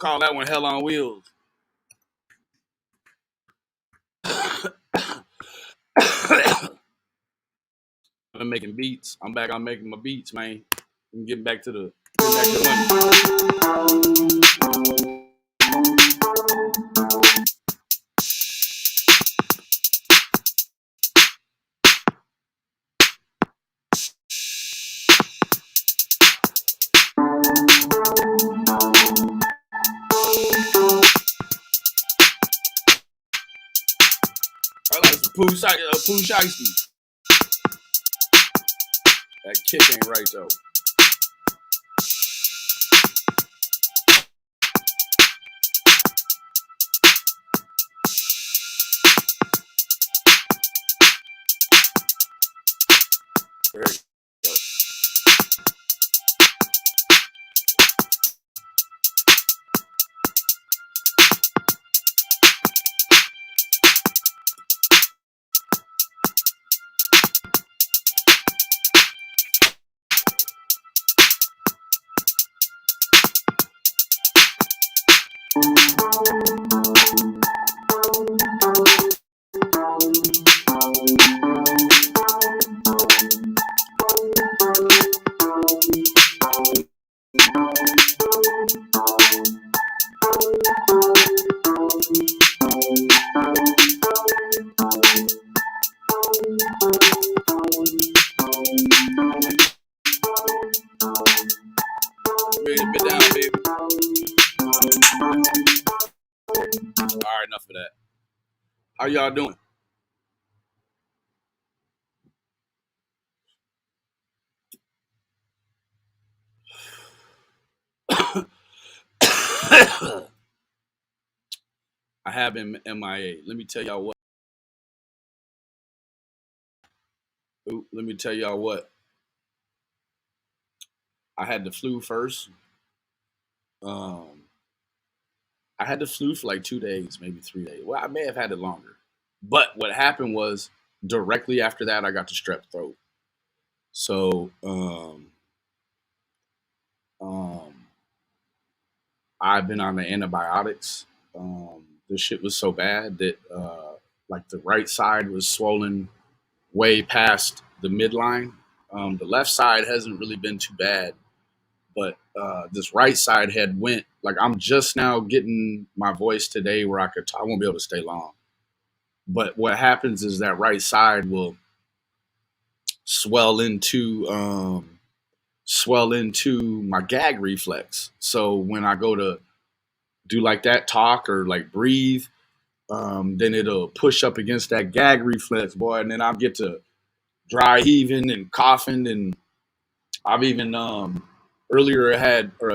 call that one Hell on Wheels. I've been making beats. I'm back on making my beats, man. I'm getting back to the money. I like some Pooh Shiesty. That kick ain't right though. There you go. Alright, enough of that. How y'all doing? I have been MIA. Let me tell y'all what. Let me tell y'all what. I had the flu first. I had the flu for like 2 days, maybe 3 days. Well, I may have had it longer. But what happened was directly after that, I got the strep throat. So, I've been on the antibiotics. This shit was so bad that like the right side was swollen way past the midline. The left side hasn't really been too bad, but this right side had went, like I'm just now getting my voice today where I won't be able to stay long. But what happens is that right side will swell into my gag reflex. So when I go to do like that talk or like breathe, then it'll push up against that gag reflex, boy, and then I'll get to dry heaving and coughing. And I've even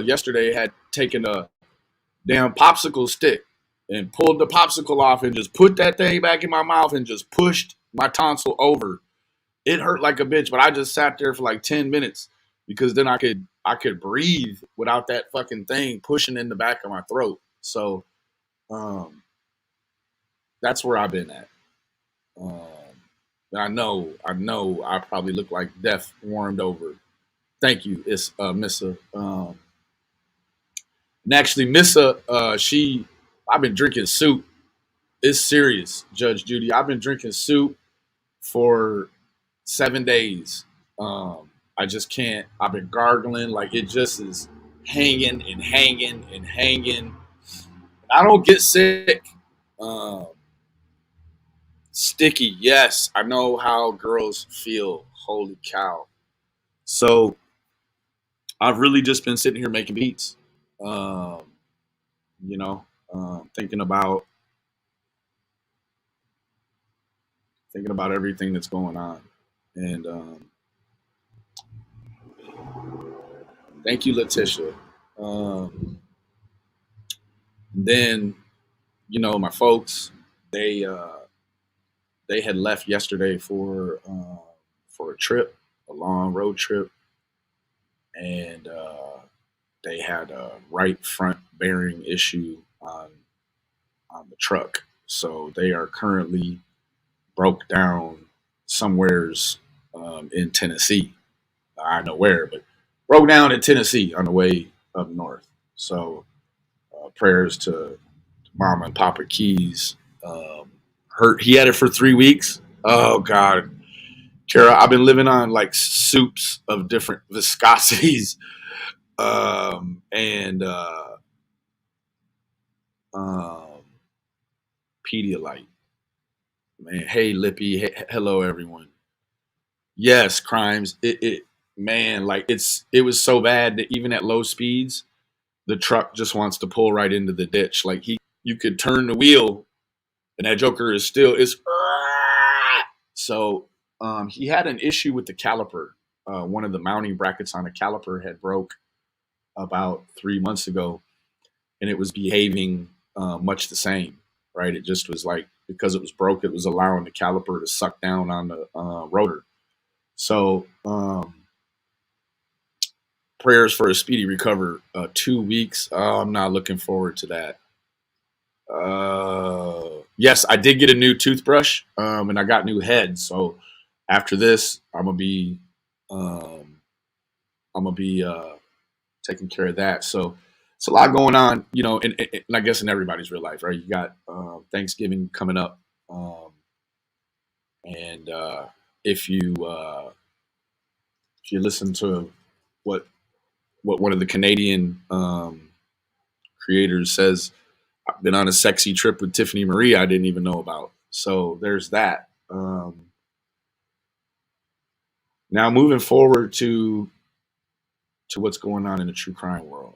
yesterday had taken a damn popsicle stick and pulled the popsicle off and just put that thing back in my mouth and just pushed my tonsil over. It hurt like a bitch, but I just sat there for like 10 minutes because then I could breathe without that fucking thing pushing in the back of my throat. So that's where I've been at. I know I probably look like death warmed over. Thank you. It's Missa. And actually Missa, I've been drinking soup. It's serious, Judge Judy. I've been drinking soup for 7 days. I just can't. I've been gargling, like it just is hanging and hanging and hanging. I don't get sick. Sticky, yes. I know how girls feel. Holy cow. So I've really just been sitting here making beats. Thinking about everything that's going on. And thank you, Letitia. Then, my folks, they had left yesterday for a trip, a long road trip, and they had a right front bearing issue on the truck. So they are currently broke down somewheres in Tennessee. I know where, but broke down in Tennessee on the way up north. So Prayers to Mama and Papa Keys. Hurt. He had it for 3 weeks. Oh God, Kara, I've been living on like soups of different viscosities, and um, Pedialyte. Man, hey Lippy, hello everyone. Yes, crimes. Man, like it was so bad that even at low speeds, the truck just wants to pull right into the ditch. Like you could turn the wheel, and that Joker is still is. So he had an issue with the caliper. One of the mounting brackets on a caliper had broke about 3 months ago, and it was behaving much the same. Right, it just was like because it was broke, it was allowing the caliper to suck down on the rotor. So prayers for a speedy recover. 2 weeks. Oh, I'm not looking forward to that. Yes, I did get a new toothbrush, and I got new heads. So after this, um, I'm gonna be taking care of that. So it's a lot going on, and I guess in everybody's real life, right? You got Thanksgiving coming up, and if you if you listen to what one of the Canadian creators says, I've been on a sexy trip with Tiffany Marie I didn't even know about. So there's that. Now moving forward to what's going on in the true crime world.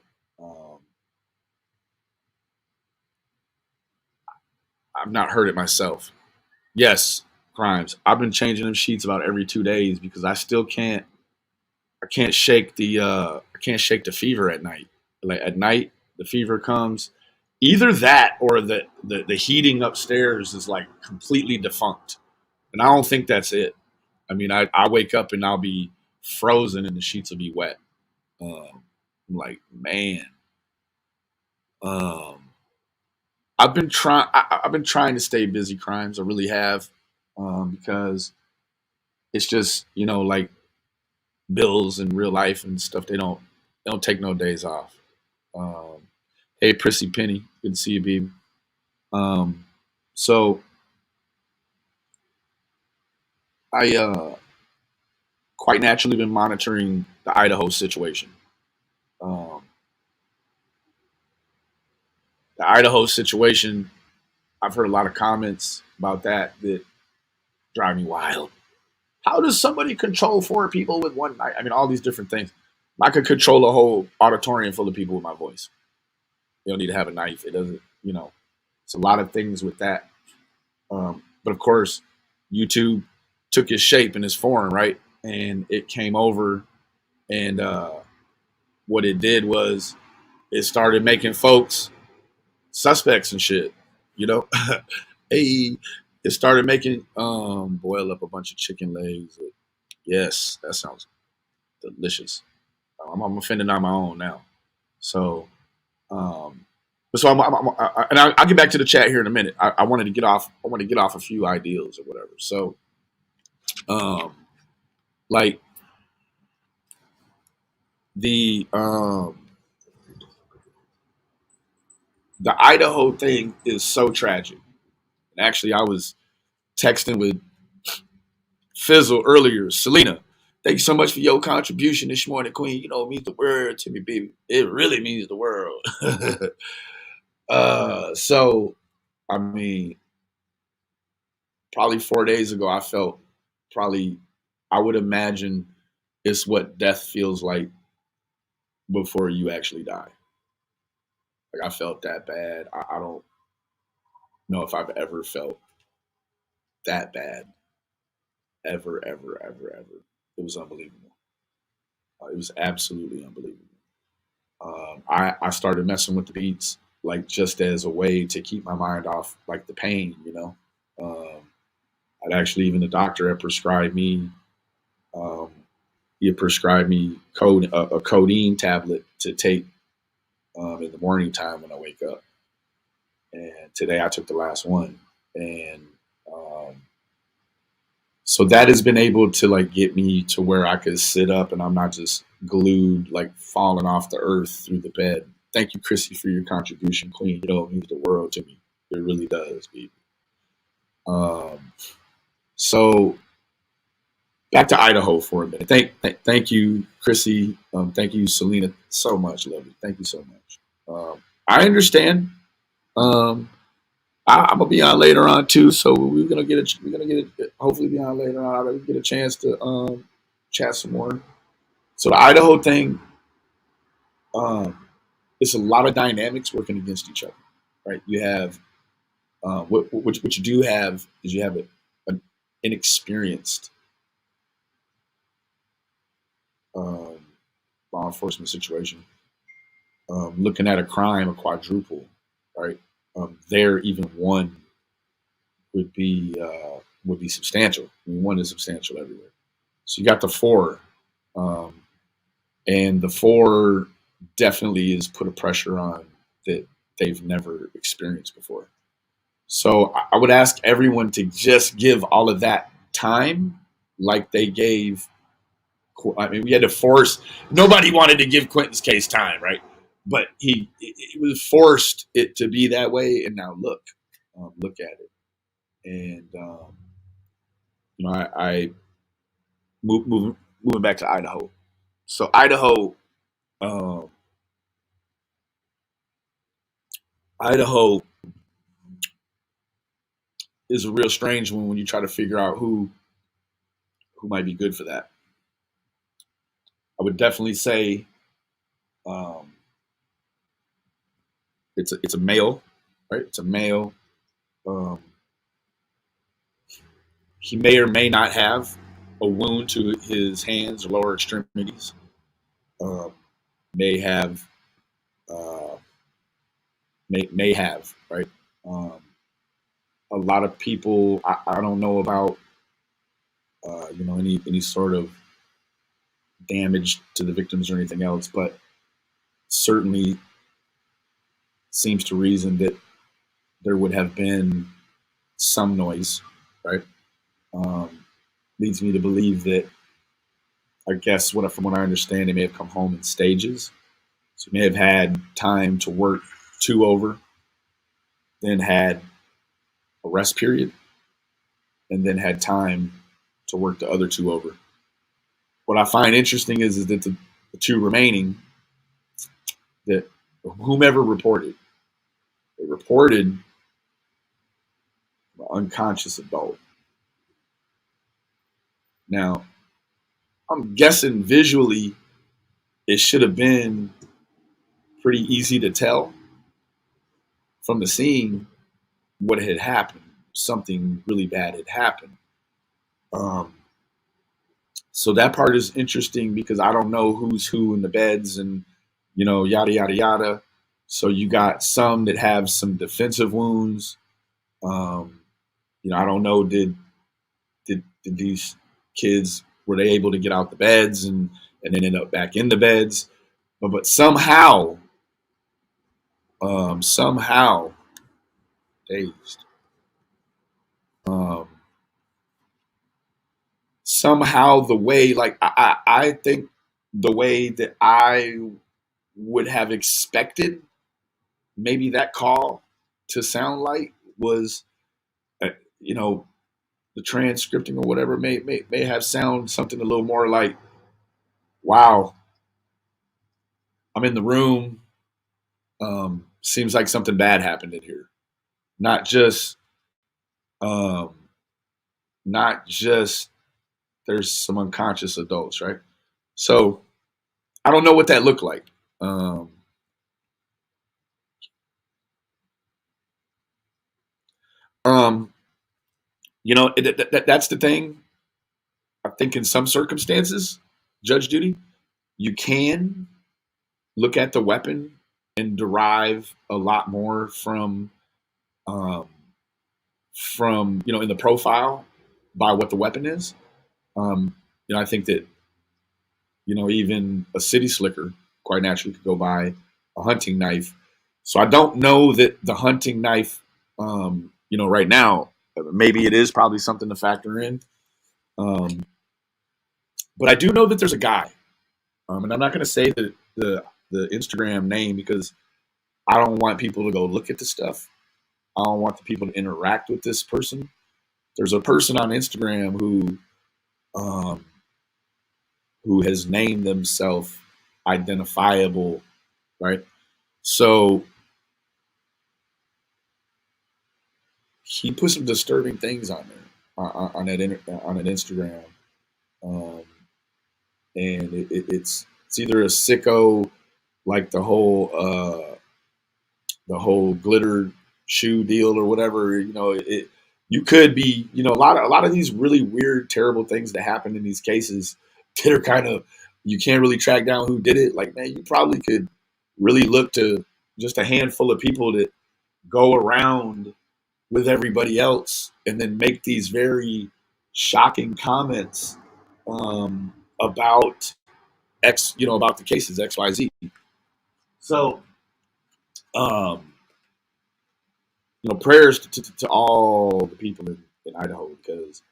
I've not heard it myself. Yes, crimes. I've been changing them sheets about every 2 days because I still can't. I can't shake the. I can't shake the fever at night. Like at night, the fever comes. Either that or the heating upstairs is like completely defunct, and I don't think that's it. I mean, I wake up and I'll be frozen and the sheets will be wet. I'm like, man. Um, I've been trying to stay busy, crimes. I really have, because it's just like bills and real life and stuff. They don't take no days off. Um, hey, Prissy Penny, good to see you, baby. Um, so I quite naturally been monitoring the Idaho situation. Um, the Idaho situation, I've heard a lot of comments about that drive me wild. How does somebody control four people with one knife? I mean, all these different things. I could control a whole auditorium full of people with my voice. You don't need to have a knife. It doesn't, it's a lot of things with that. But of course, YouTube took its shape and its form, right? And it came over, and what it did was it started making folks suspects and shit. You know, hey, it started making boil up a bunch of chicken legs. Yes, that sounds delicious. I'm offending on my own now. So, um, so and I'll get back to the chat here in a minute. I wanted to get off. I want to get off a few ideals or whatever. So, um, like the um, the Idaho thing is so tragic. And actually, I was texting with Fizzle earlier. Selena, thank you so much for your contribution this morning, Queen. It means the world to me, baby. It really means the world. So, I mean, probably 4 days ago, I felt probably, I would imagine it's what death feels like before you actually die. Like, I felt that bad. I don't know if I've ever felt that bad. Ever, ever, ever, ever. It was unbelievable. It was absolutely unbelievable. I started messing with the beats, like just as a way to keep my mind off like the pain. I'd actually, even the doctor had prescribed me, um, he had prescribed me a codeine tablet to take in the morning time when I wake up. And today I took the last one. And um, so that has been able to like get me to where I could sit up and I'm not just glued, like falling off the earth through the bed. Thank you, Chrissy, for your contribution, Queen. You know, it means the world to me. It really does, baby. Um, so back to Idaho for a minute. Thank you, Chrissy. Thank you, Selena, so much, love you. Thank you so much. I understand. Um, I'm gonna be on later on too, so hopefully be on later on. I'll get a chance to chat some more. So the Idaho thing, um, it's a lot of dynamics working against each other, right? You have what you do have is you have an inexperienced um, law enforcement situation looking at a crime, a quadruple, right? There, even one would be substantial. I mean, one is substantial everywhere. So you got the four, um, and the four definitely is put a pressure on that they've never experienced before. So I would ask everyone to just give all of that time, like they gave. I mean, we had to force. Nobody wanted to give Quinton's case time, right? But it was forced it to be that way, and now look at it, and I moving back to Idaho. So um, Idaho is a real strange one when you try to figure out who might be good for that. I would definitely say um, it's a male, right? It's a male. Um, he may or may not have a wound to his hands or lower extremities. Um, may have uh, may have right. Um, a lot of people I don't know about any sort of damage to the victims or anything else, but certainly seems to reason that there would have been some noise, right? Um, leads me to believe that I guess from what I understand, they may have come home in stages. So they may have had time to work two over, then had a rest period, and then had time to work the other two over. What I find interesting is that the two remaining, that whomever reported, they reported an unconscious adult. Now, I'm guessing visually it should have been pretty easy to tell from the scene what had happened. Something really bad had happened. Um, so that part is interesting because I don't know who's who in the beds and yada yada yada. So you got some that have some defensive wounds. Um, I don't know did these kids were they able to get out the beds and then end up back in the beds, but somehow dazed. Um, somehow the way like I think the way that I would have expected maybe that call to sound like was uh, you know the transcripting or whatever may have sound something a little more like, wow, I'm in the room, seems like something bad happened in here, not just um not just there's some unconscious adults, right? So I don't know what that looked like. um um that's the thing. I think in some circumstances, Judge Judy, you can look at the weapon and derive a lot more um, from in the profile by what the weapon is. Um, I think that even a city slicker quite naturally could go by a hunting knife. So I don't know that the hunting knife, right now, maybe it is probably something to factor in. Um, but I do know that there's a guy, and I'm not going to say the Instagram name because I don't want people to go look at the stuff. I don't want the people to interact with this person. There's a person on Instagram um, who has named themselves identifiable, right? So he put some disturbing things on there on an Instagram, um, and it's either a sicko like the whole glitter shoe deal or whatever. You could be, a lot of these really weird, terrible things that happen in these cases that are kind of, you can't really track down who did it. Like, man, you probably could really look to just a handful of people that go around with everybody else and then make these very shocking comments about about the cases XYZ. So, um, prayers to all the people in Idaho, because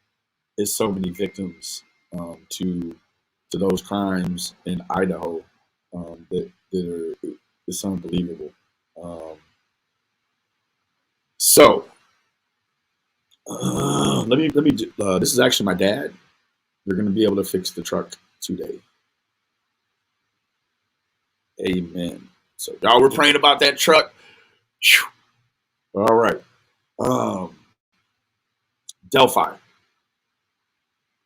there's so many victims to those crimes in Idaho that are, it's unbelievable. Um, so let me. This is actually my dad. You're going to be able to fix the truck today. Amen. So y'all were praying about that truck. All right. Um, Delphi.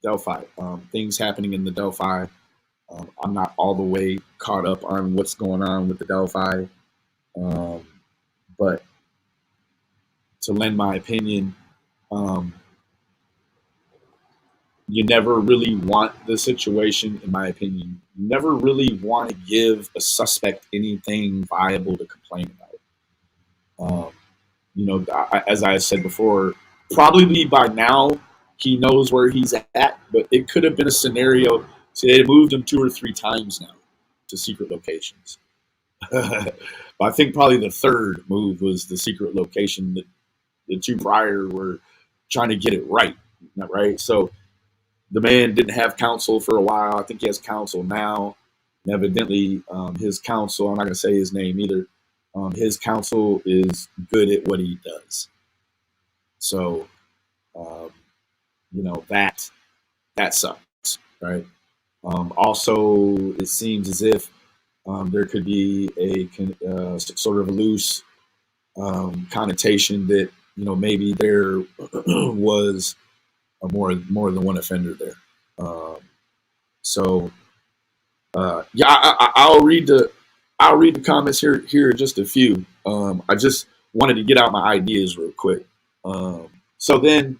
Delphi. Things happening in the Delphi. I'm not all the way caught up on what's going on with the Delphi, um, but to lend my opinion, um, you never really want the situation, in my opinion, you never really want to give a suspect anything viable to complain about. As I said before, probably by now he knows where he's at, but it could have been a scenario. See, they moved him 2 or 3 times now to secret locations. I think probably the third move was the secret location. That the two prior were trying to get it right, right? So the man didn't have counsel for a while. I think he has counsel now. And evidently, his counsel, I'm not going to say his name either, his counsel is good at what he does. So, um, that sucks, right? Also, it seems as if there could be a sort of a loose connotation that maybe there was more than one offender there. Um, so yeah, I'll read the comments here just a few. I just wanted to get out my ideas real quick. Um, so then,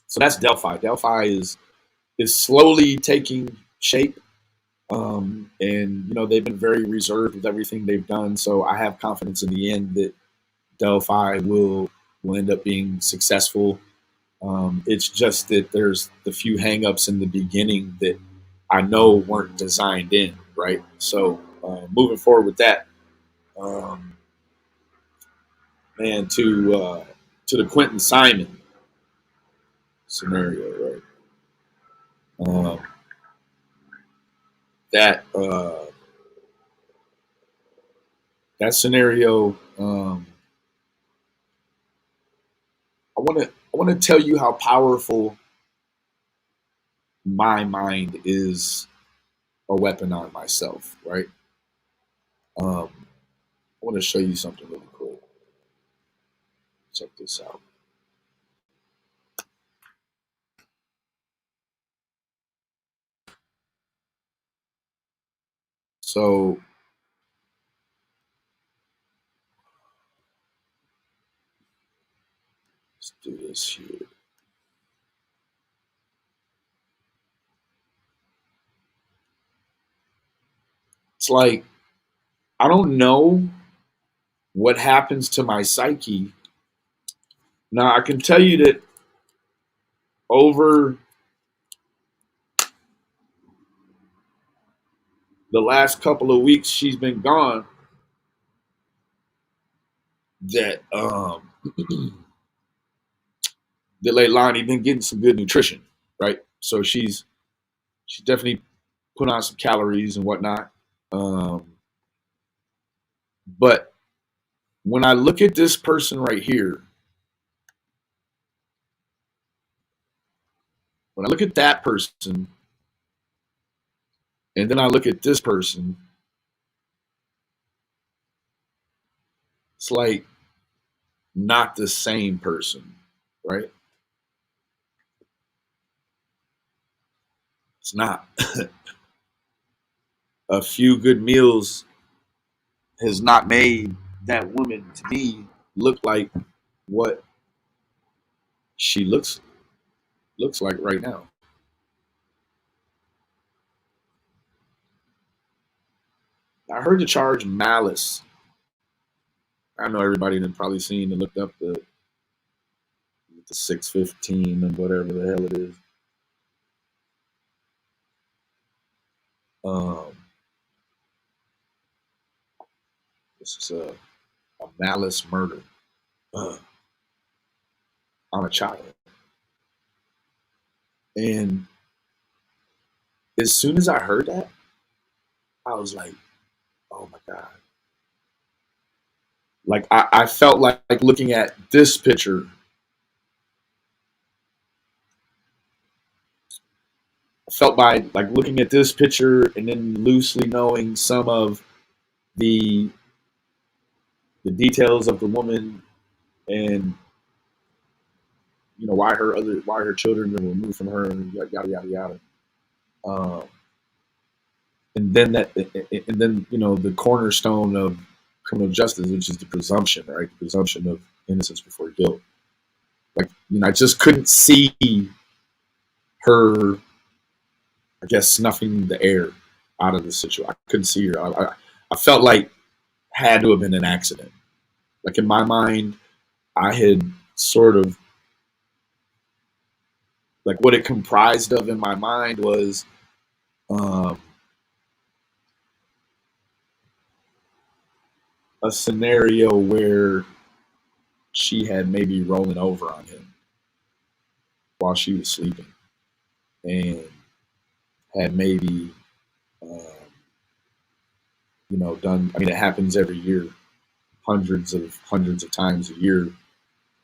so that's Delphi. Delphi is slowly taking shape. And they've been very reserved with everything they've done. So I have confidence in the end that Delphi will end up being successful. It's just that there's the few hangups in the beginning that I know weren't designed in, right? So moving forward with that, um, man, to the Quinton Simon scenario, right? Um, that that scenario, I want to tell you how powerful my mind is a weapon on myself, right? I want to show you something really quick. Check this out. So let's do this here. It's like I don't know what happens to my psyche. Now I can tell you that over the last couple of weeks she's been gone, that that Leilani been getting some good nutrition, right? So she's definitely put on some calories and whatnot. But when I look at this person right here, when I look at that person, and then I look at this person, it's like not the same person, right? It's not. A few good meals has not made that woman to me look like what she looks like right now. I heard the charge malice. I know everybody had probably seen and looked up the 615 and whatever the hell it is. Um, this is a malice murder uh, on a child. And as soon as I heard that, I was like, oh my God. Like I felt like looking at this picture. I felt by like looking at this picture and then loosely knowing some of the the details of the woman and why her children were removed from her and yada yada yada. Um, and then the cornerstone of criminal justice, which is the presumption, right? The presumption of innocence before guilt. Like I just couldn't see her, I guess, snuffing the air out of the situation. I couldn't see her. I felt like had to have been an accident. Like in my mind, I had sort of like what it comprised of in my mind was um, a scenario where she had maybe rolling over on him while she was sleeping and had maybe um, done. I mean, it happens every year, hundreds of times a year.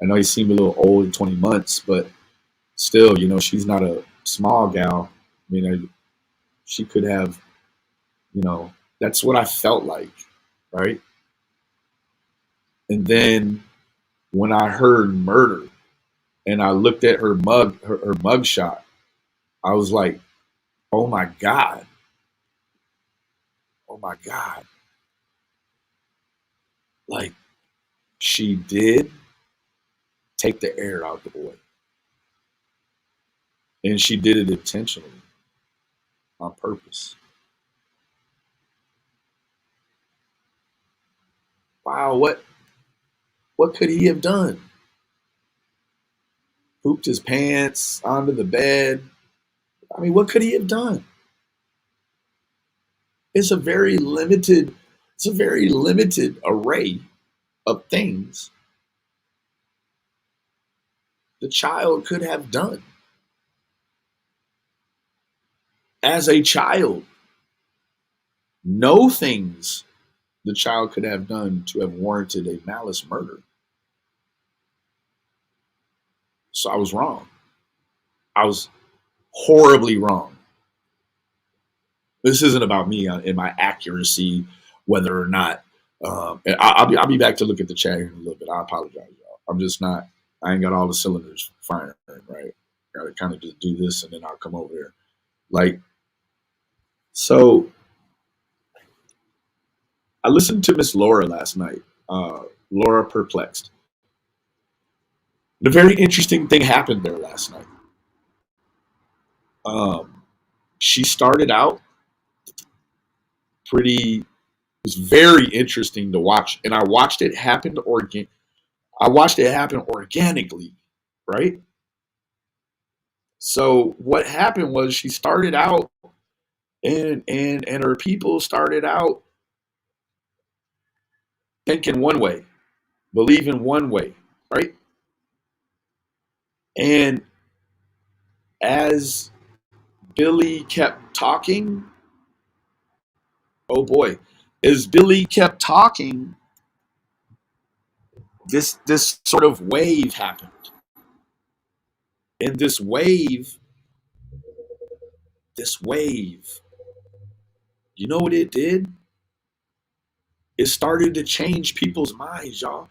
I know he seemed a little old in 20 months, but still, she's not a small gal. I mean, she could have, that's what I felt like, right? And then when I heard murder and I looked at her mug shot, I was like, oh my God, oh my God. Like she did take the air out the boy. And she did it intentionally on purpose. Wow, what could he have done? Pooped his pants onto the bed. I mean, what could he have done? It's a very limited, it's a very limited array of things the child could have done. As a child, no things the child could have done to have warranted a malice murder. So I was wrong. I was horribly wrong. This isn't about me and my accuracy, whether or not. And I'll be back to look at the chat here in a little bit. I apologize, y'all. I'm just not. I ain't got all the cylinders firing, right? Got to kind of just do this, and then I'll come over here. Like, so I listened to Miss Laura last night. Laura Perplexed. The very interesting thing happened there last night. Um, she started out pretty. It was very interesting to watch, and I watched it happen I watched it happen organically, right? So what happened was she started out and her people started out thinking one way, believing one way, right? And as Billy kept talking, oh boy, as Billy kept talking, this sort of wave happened. And this wave, you know what it did? It started to change people's minds, y'all.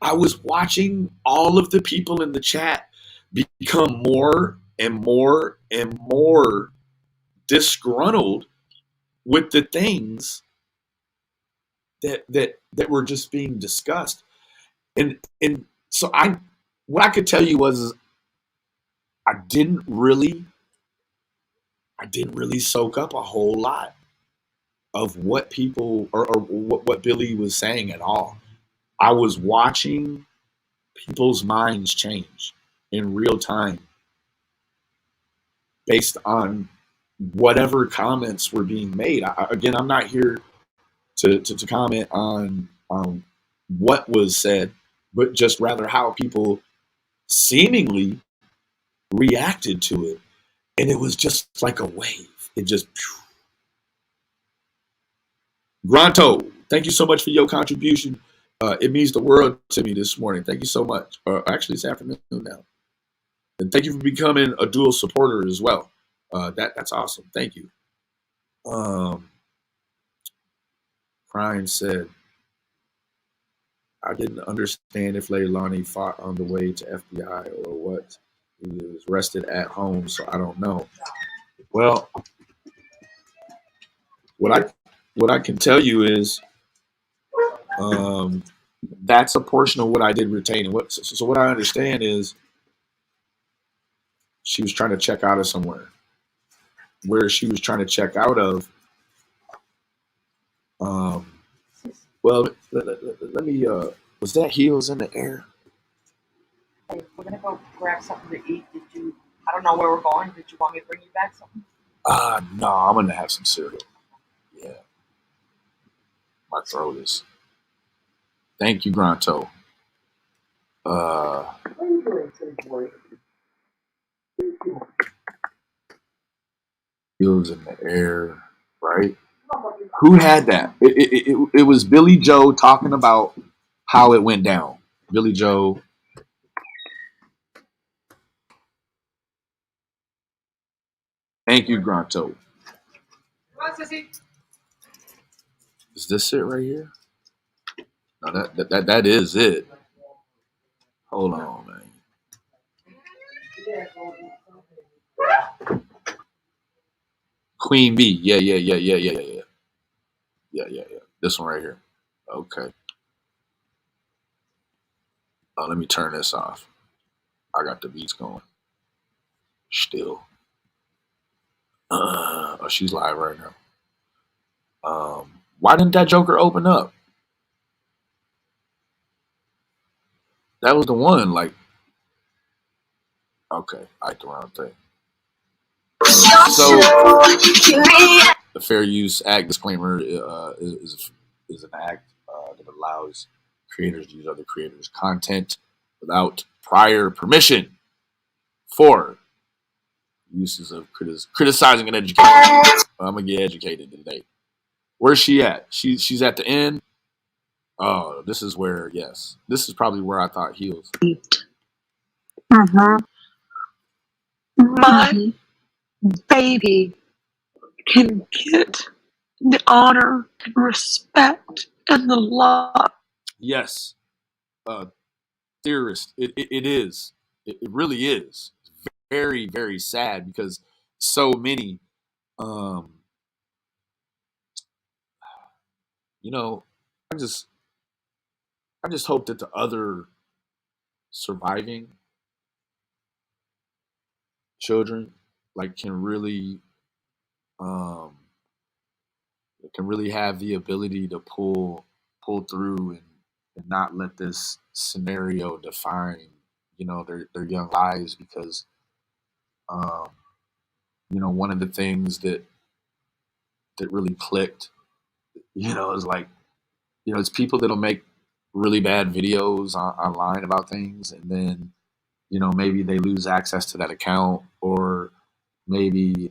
I was watching all of the people in the chat become more and more and more disgruntled with the things that were just being discussed. And so what I could tell you was I didn't really soak up a whole lot of what people or what Billy was saying at all. I was watching people's minds change in real time based on whatever comments were being made. Again, I'm not here to comment on what was said, but just rather how people seemingly reacted to it. And it was just like a wave. It just, Granto, thank you so much for your contribution. It means the world to me this morning. Thank you so much. Actually, it's afternoon now. And thank you for becoming a dual supporter as well. That's awesome. Thank you. Brian said, I didn't understand if Leilani fought on the way to FBI or what. He was arrested at home, so I don't know. Well, what I can tell you is that's a portion of what I did retain. And so what I understand is she was trying to check out of somewhere. Where she was trying to check out of, well, let me, was that heels in the air? Hey, we're gonna go grab something to eat. I don't know where we're going. Did you want me to bring you back something? No, I'm gonna have some cereal. Yeah. My throat is. Thank you, Granto. What are you doing today? Heels in the air, right? Who had that? It was Billy Joe talking about how it went down. Billy Joe. Thank you, Granto. Is this it right here? No, that is it. Hold on, man. Queen Bee. Yeah. This one right here. Okay. Let me turn this off. I got the beats going. Still. Oh, she's live right now. Why didn't that Joker open up? That was the one. Like, okay, I like the wrong thing. So, the Fair Use Act disclaimer is an act that allows creators to use other creators' content without prior permission for uses of criticizing and educating. I'm gonna get educated today. Where's she at? She's at the end. Oh, this is where, yes. This is probably where I thought heels. My baby can get the honor and respect and the love. Yes. Theorist. It is. It really is. It's very, very sad because so many, you know, I just hope that the other surviving children like can really have the ability to pull through and not let this scenario define their young lives, because one of the things that really clicked is like it's people that'll make really bad videos online about things, and then maybe they lose access to that account, or maybe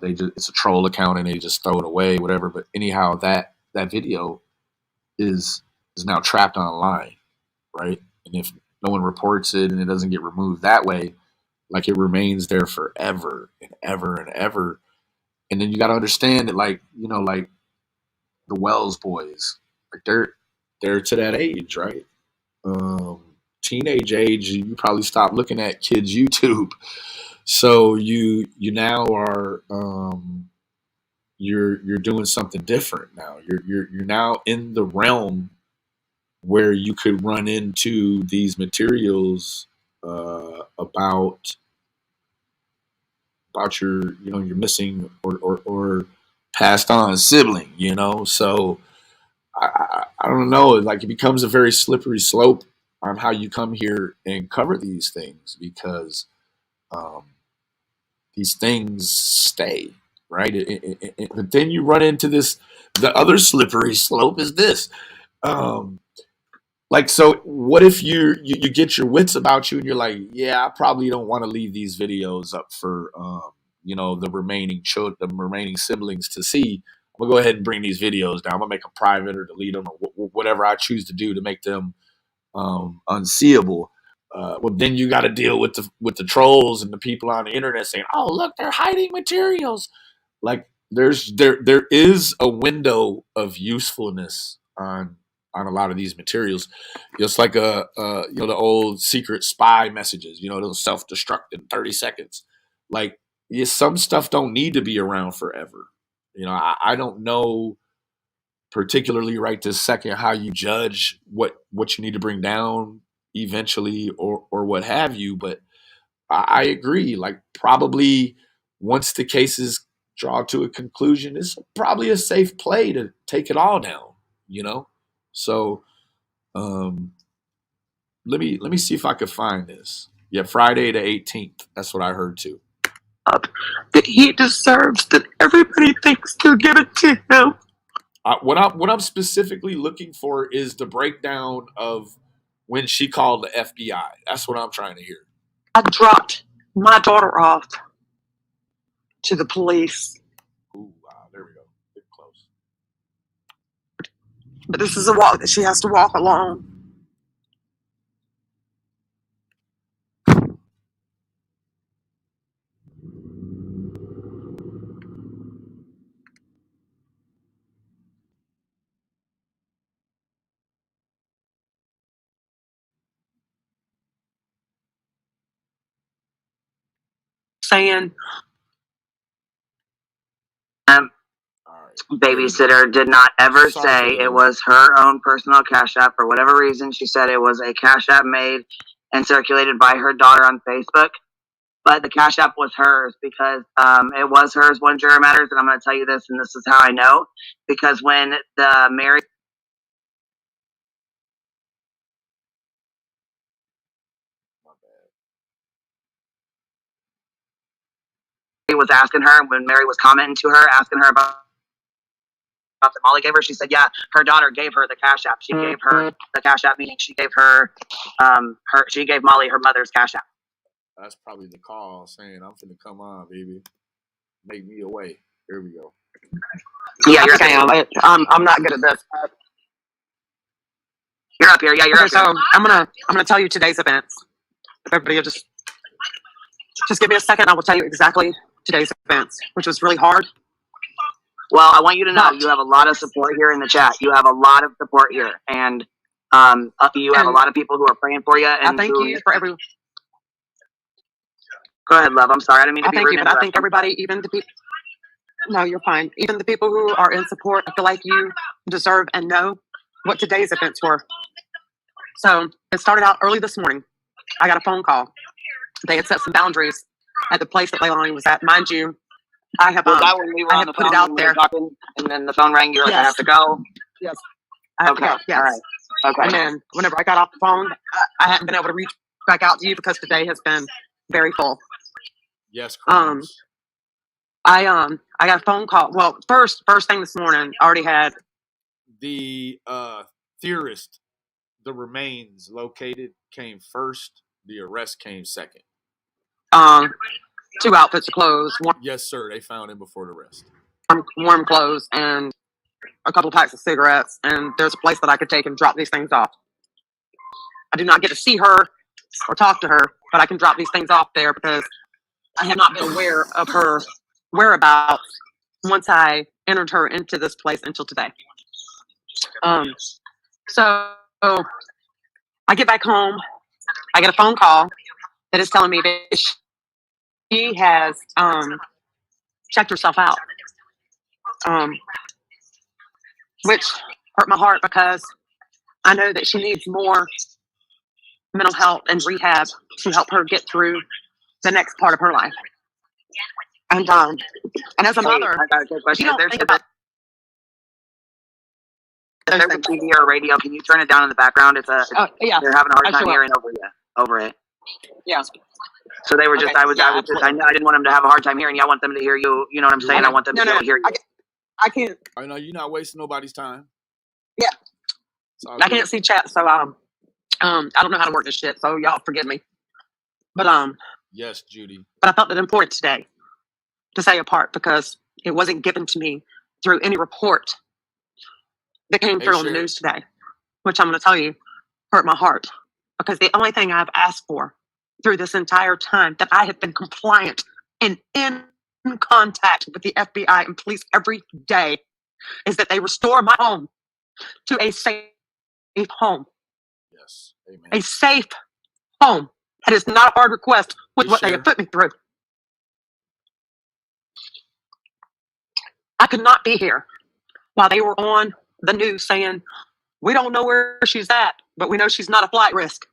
they just, it's a troll account and they just throw it away, whatever. But anyhow, that video is now trapped online, right? And if no one reports it and it doesn't get removed that way, like it remains there forever and ever and ever. And then you got to understand that, like, like the Wells boys, like they're to that age, right? Um, Teenage age, you probably stop looking at kids YouTube. So you now are you're doing something different now. You're now in the realm where you could run into these materials about your missing or passed on sibling. So I don't know. Like, it becomes a very slippery slope on how you come here and cover these things, because um, these things stay, right. But then you run into this. The other slippery slope is this. Um, Like, so what if you get your wits about you and you're like, yeah, I probably don't want to leave these videos up for the remaining children, the remaining siblings to see. I'm gonna go ahead and bring these videos down. I'm gonna make them private or delete them, or whatever I choose to do to make them unseeable. Well, then you got to deal with the trolls and the people on the internet saying, "Oh, look, they're hiding materials." Like, there is a window of usefulness on a lot of these materials. Just like the old secret spy messages, those self-destruct in 30 seconds. Like, yeah, some stuff don't need to be around forever. I don't know particularly right this second how you judge what you need to bring down eventually, or what have you, but I agree. Like, probably once the cases draw to a conclusion, it's probably a safe play to take it all down. You know, so um, let me see if I could find this. Yeah, Friday the 18th. That's what I heard too. That he deserves, that everybody thinks they'll give it to him. What I'm specifically looking for is the breakdown of when she called the FBI. That's what I'm trying to hear. I dropped my daughter off to the police. Ooh, wow, there we go. Get close. But this is a walk that she has to walk alone. Saying, All right, there we go. Babysitter did not ever Sorry for say the it delay. was her own personal Cash App. For whatever reason, she said it was a Cash App made and circulated by her daughter on Facebook. But the Cash App was hers because it was hers when Juror Matters. And I'm going to tell you this, and this is how I know. Because when the Mary My bad. was asking her, when Mary was commenting to her, asking her about that Molly gave her, she said, yeah, her daughter gave her the Cash App. She gave her the Cash App, meaning she gave her, she gave Molly her mother's Cash App. That's probably the call saying, "I'm finna come on, baby. Make me away." Here we go. Yeah, I think I am. I'm not good at this. You're up here. Yeah, you're Okay, up here. so I'm gonna tell you today's events. If everybody will just give me a second, I will tell you exactly today's events, which was really hard. Well, I want you to know you have a lot of support here in the chat. You have a lot of support here, and you have a lot of people who are praying for you. And I thank you for every. Go ahead, love. I'm sorry, I didn't mean to I be thank rude. you, but I think everybody, even the people. No, you're fine. Even the people who are in support, I feel like you deserve and know what today's events were. So it started out early this morning. I got a phone call. They had set some boundaries at the place that Leilani was at. Mind you, I have Was that when we were on the put it phone out when we there. were talking, and then the phone rang? You're like, I have to go. Yes, I have to go. Yes. All right. Okay. And then whenever I got off the phone, I hadn't been able to reach back out to you because today has been very full. Yes, Chronos. I got a phone call. Well, first thing this morning, I already had The theorist, the remains located, came first. The arrest came second. 2 outfits of clothes, Yes, sir. They found him before the arrest. warm clothes, and a couple packs of cigarettes. And there's a place that I could take and drop these things off. I do not get to see her or talk to her, but I can drop these things off there because I have not been aware of her whereabouts once I entered her into this place until today. So I get back home. I get a phone call that is telling me that she has checked herself out, which hurt my heart because I know that she needs more mental health and rehab to help her get through the next part of her life. And as a mother, I got a good question. you don't think about If there's a TV or a radio, can you turn it down in the background? yeah, They're having a hard I time sure hearing over it. yeah. So they were just, Okay. I didn't want them to have a hard time hearing you. I want them to hear you. You know what I'm saying? Okay. I want them to be able to hear you. I can't. I know you're not wasting nobody's time. Yeah. It's all I good. can't see chat, so I don't know how to work this shit. So y'all forgive me. But Yes, Judy. I felt it important today to say a part because it wasn't given to me through any report that came through on the news today, which I'm going to tell you hurt my heart because the only thing I've asked for through this entire time that I have been compliant and in contact with the FBI and police every day is that they restore my home to a safe home. Yes. Amen. A safe home. That is not a hard request with what they have put me through. I could not be here while they were on the news saying, we don't know where she's at, but we know she's not a flight risk.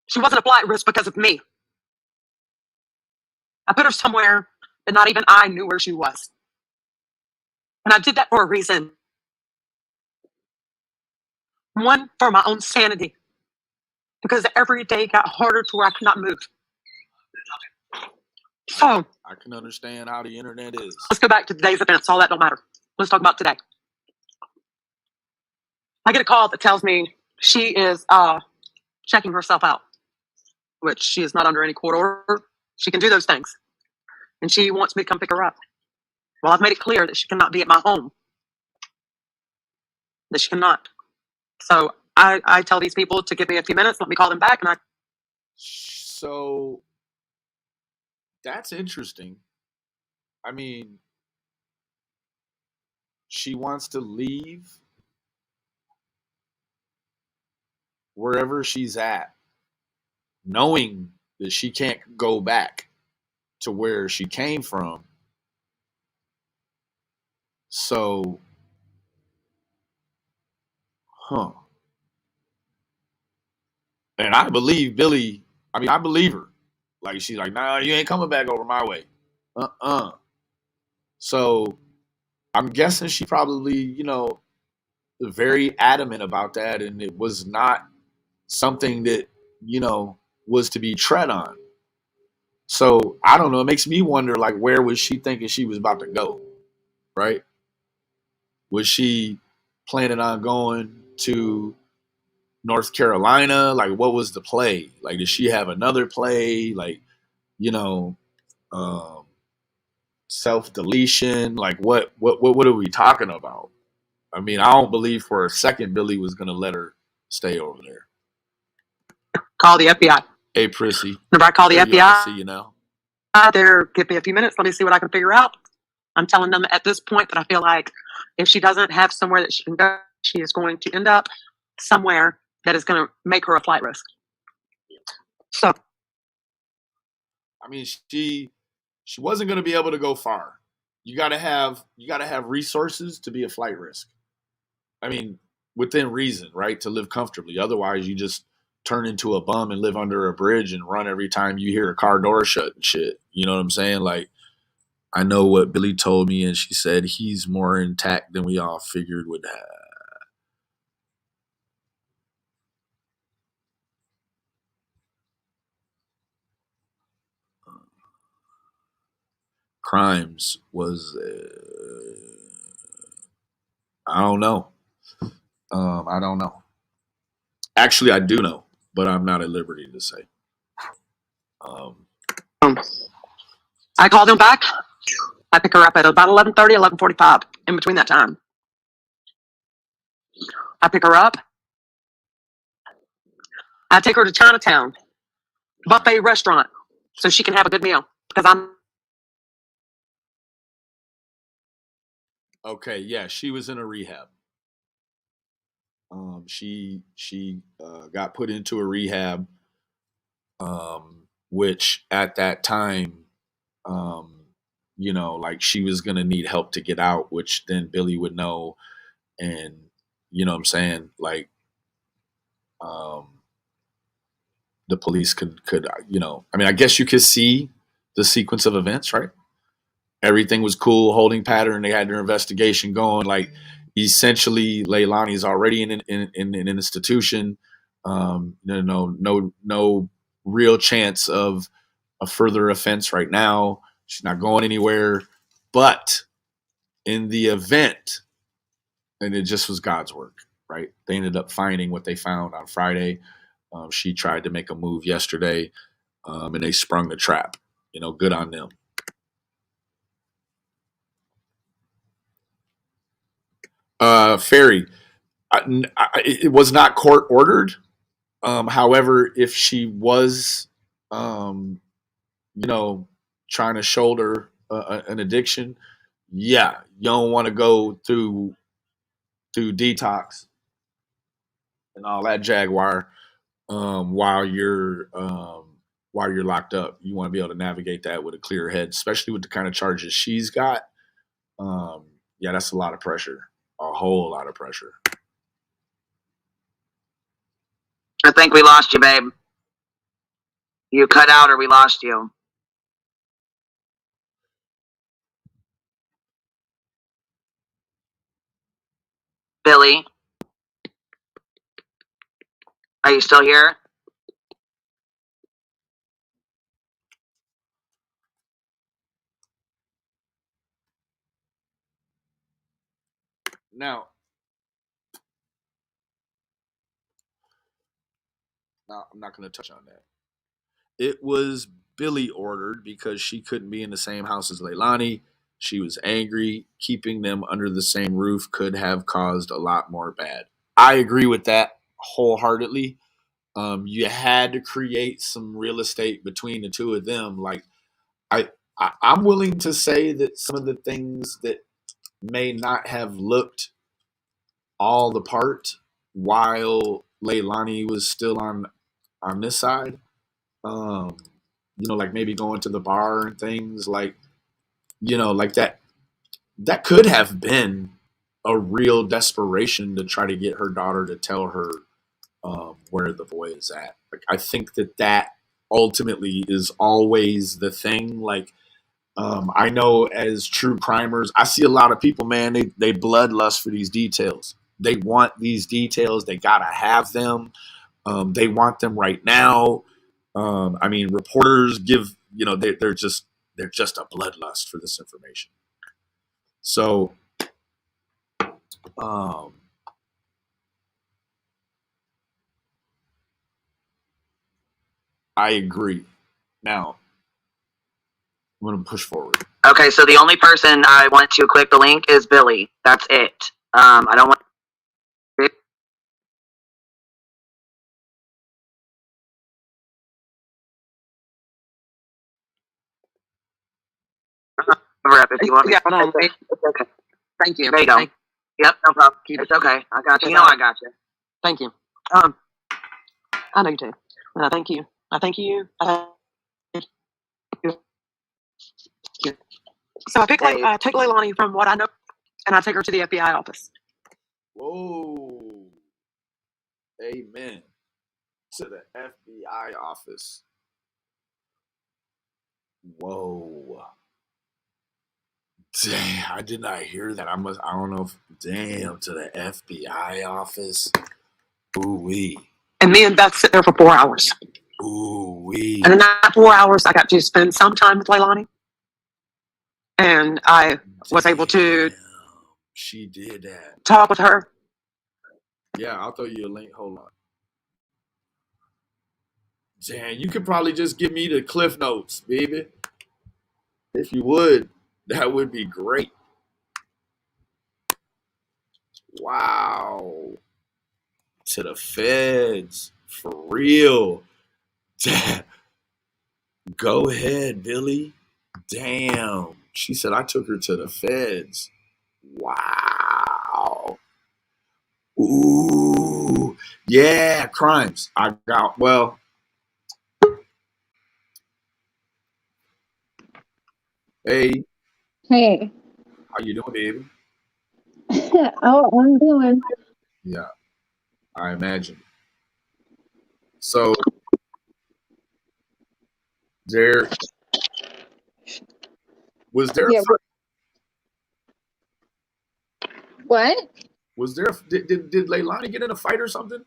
She wasn't a flight risk because of me. I put her somewhere that not even I knew where she was. And I did that for a reason. One, for my own sanity. Because every day got harder to where I could not move. So I can understand how the internet is. let's go back to today's events. All that don't matter. Let's talk about today. I get a call that tells me she is checking herself out, which she is not under any court order. She can do those things. And she wants me to come pick her up. Well, I've made it clear that she cannot be at my home. That she cannot. So I tell these people to give me a few minutes, let me call them back, and So that's interesting. I mean, she wants to leave wherever she's at, knowing that she can't go back to where she came from. So, and I believe Billy. I mean, I believe her. Like, she's like, nah, you ain't coming back over my way. So I'm guessing she probably, very adamant about that, and it was not something that, was to be tread on. So I don't know. It makes me wonder, like, where was she thinking she was about to go? Right? Was she planning on going to North Carolina? Like, what was the play? Like, did she have another play? Like, you know, um, self deletion? Like, what are we talking about? I mean, I don't believe for a second Billy was gonna let her stay over there. call the FBI. Hey, Prissy. Remember, I call the FBI. See you now. There, give me a few minutes. Let me see what I can figure out. I'm telling them at this point that I feel like if she doesn't have somewhere that she can go, she is going to end up somewhere that is going to make her a flight risk. So, I mean, she wasn't going to be able to go far. You got to have resources to be a flight risk. I mean, within reason, right? To live comfortably. Otherwise, you just turn into a bum and live under a bridge and run every time you hear a car door shut and shit. You know what I'm saying? Like, I know what Billy told me, and she said he's more intact than we all figured would have. Crimes was, I don't know. I don't know. Actually, I do know, but I'm not at liberty to say. I call them back. I pick her up at about 11:30, 11:45, in between that time. I pick her up. I take her to Chinatown buffet restaurant so she can have a good meal because I'm. Okay, yeah, she was in a rehab. She got put into a rehab, which at that time, um, like she was gonna need help to get out, which then Billy would know, and you know what I'm saying, like, um, the police could I mean, I guess you could see the sequence of events, right? Everything was cool, holding pattern. They had their investigation going. Like essentially, Leilani is already in an institution. No real chance of a further offense right now. She's not going anywhere. But in the event, and it just was God's work, right? They ended up finding what they found on Friday. She tried to make a move yesterday, and they sprung the trap. Good on them. Ferry, it was not court ordered. However, if she was, um, you know, trying to shoulder an addiction, yeah, you don't want to go through detox and all that jaguar while you're locked up. You want to be able to navigate that with a clear head, especially with the kind of charges she's got. Um, yeah, that's a lot of pressure, a whole lot of pressure. I think we lost you, babe. You cut out or we lost you. Billy, are you still here? Now, I'm not going to touch on that. It was Billy ordered because she couldn't be in the same house as Leilani. She was angry. Keeping them under the same roof could have caused a lot more bad. I agree with that wholeheartedly. You had to create some real estate between the two of them. Like I'm willing to say that some of the things that may not have looked all the part while Leilani was still on this side. Um, like maybe going to the bar and things like, like that could have been a real desperation to try to get her daughter to tell her where the boy is at. Like, I think that ultimately is always the thing. Like, I know as true crimers, I see a lot of people, man, they bloodlust for these details. They want these details. They got to have them. They want them right now. I mean, reporters give, they're just a bloodlust for this information. So, um, I agree. Now, I'm going to push forward. Okay, so the only person I want to click the link is Billy. That's it. I don't want. If you want me. Yeah, hold on. It's okay. Thank you. There you go. Yep, no problem. It's okay. I got you. You know I got you. Thank you. I know you do. Thank you. I thank you. Thank you. So I take Leilani from what I know, and I take her to the FBI office. Whoa. Amen. To the FBI office. Whoa. Damn, I did not hear that. I don't know if, damn, to the FBI office. Ooh-wee. And me and Beth sit there for 4 hours. Ooh-wee. And in that 4 hours, I got to spend some time with Leilani. And I was able to. She did that. Talk with her. Yeah, I'll throw you a link. Hold on. Damn, you could probably just give me the Cliff Notes, baby. If you would, that would be great. Wow. To the feds. For real. Go ahead, Billy. Damn. She said I took her to the feds. Wow. Ooh. Yeah, crimes. I got, well, hey, Hey, how you doing, baby? oh, I'm doing. Yeah, I imagine. So there was there a Yeah, fight? what? Was there did Leilani get in a fight or something?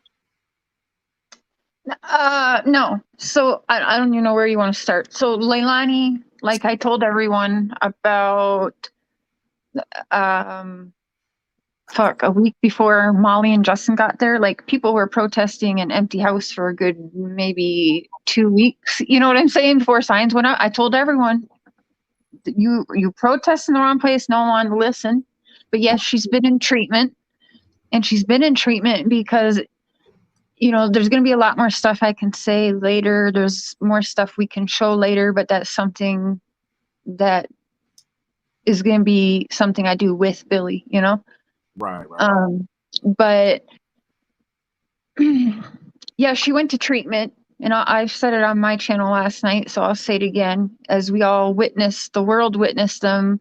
No. So I don't even know where you want to start. So Leilani, like I told everyone about, um, fuck, a week before Molly and Justin got there, like people were protesting an empty house for a good maybe 2 weeks. You know what I'm saying? Before signs went out, I told everyone, you protest in the wrong place. No one will listen. But yes, she's been in treatment, and she's been in treatment because there's going to be a lot more stuff I can say later. There's more stuff we can show later, but that's something that is going to be something I do with Billy, Right, right. But yeah, she went to treatment, and I said it on my channel last night, so I'll say it again. As we all witnessed, the world witnessed them,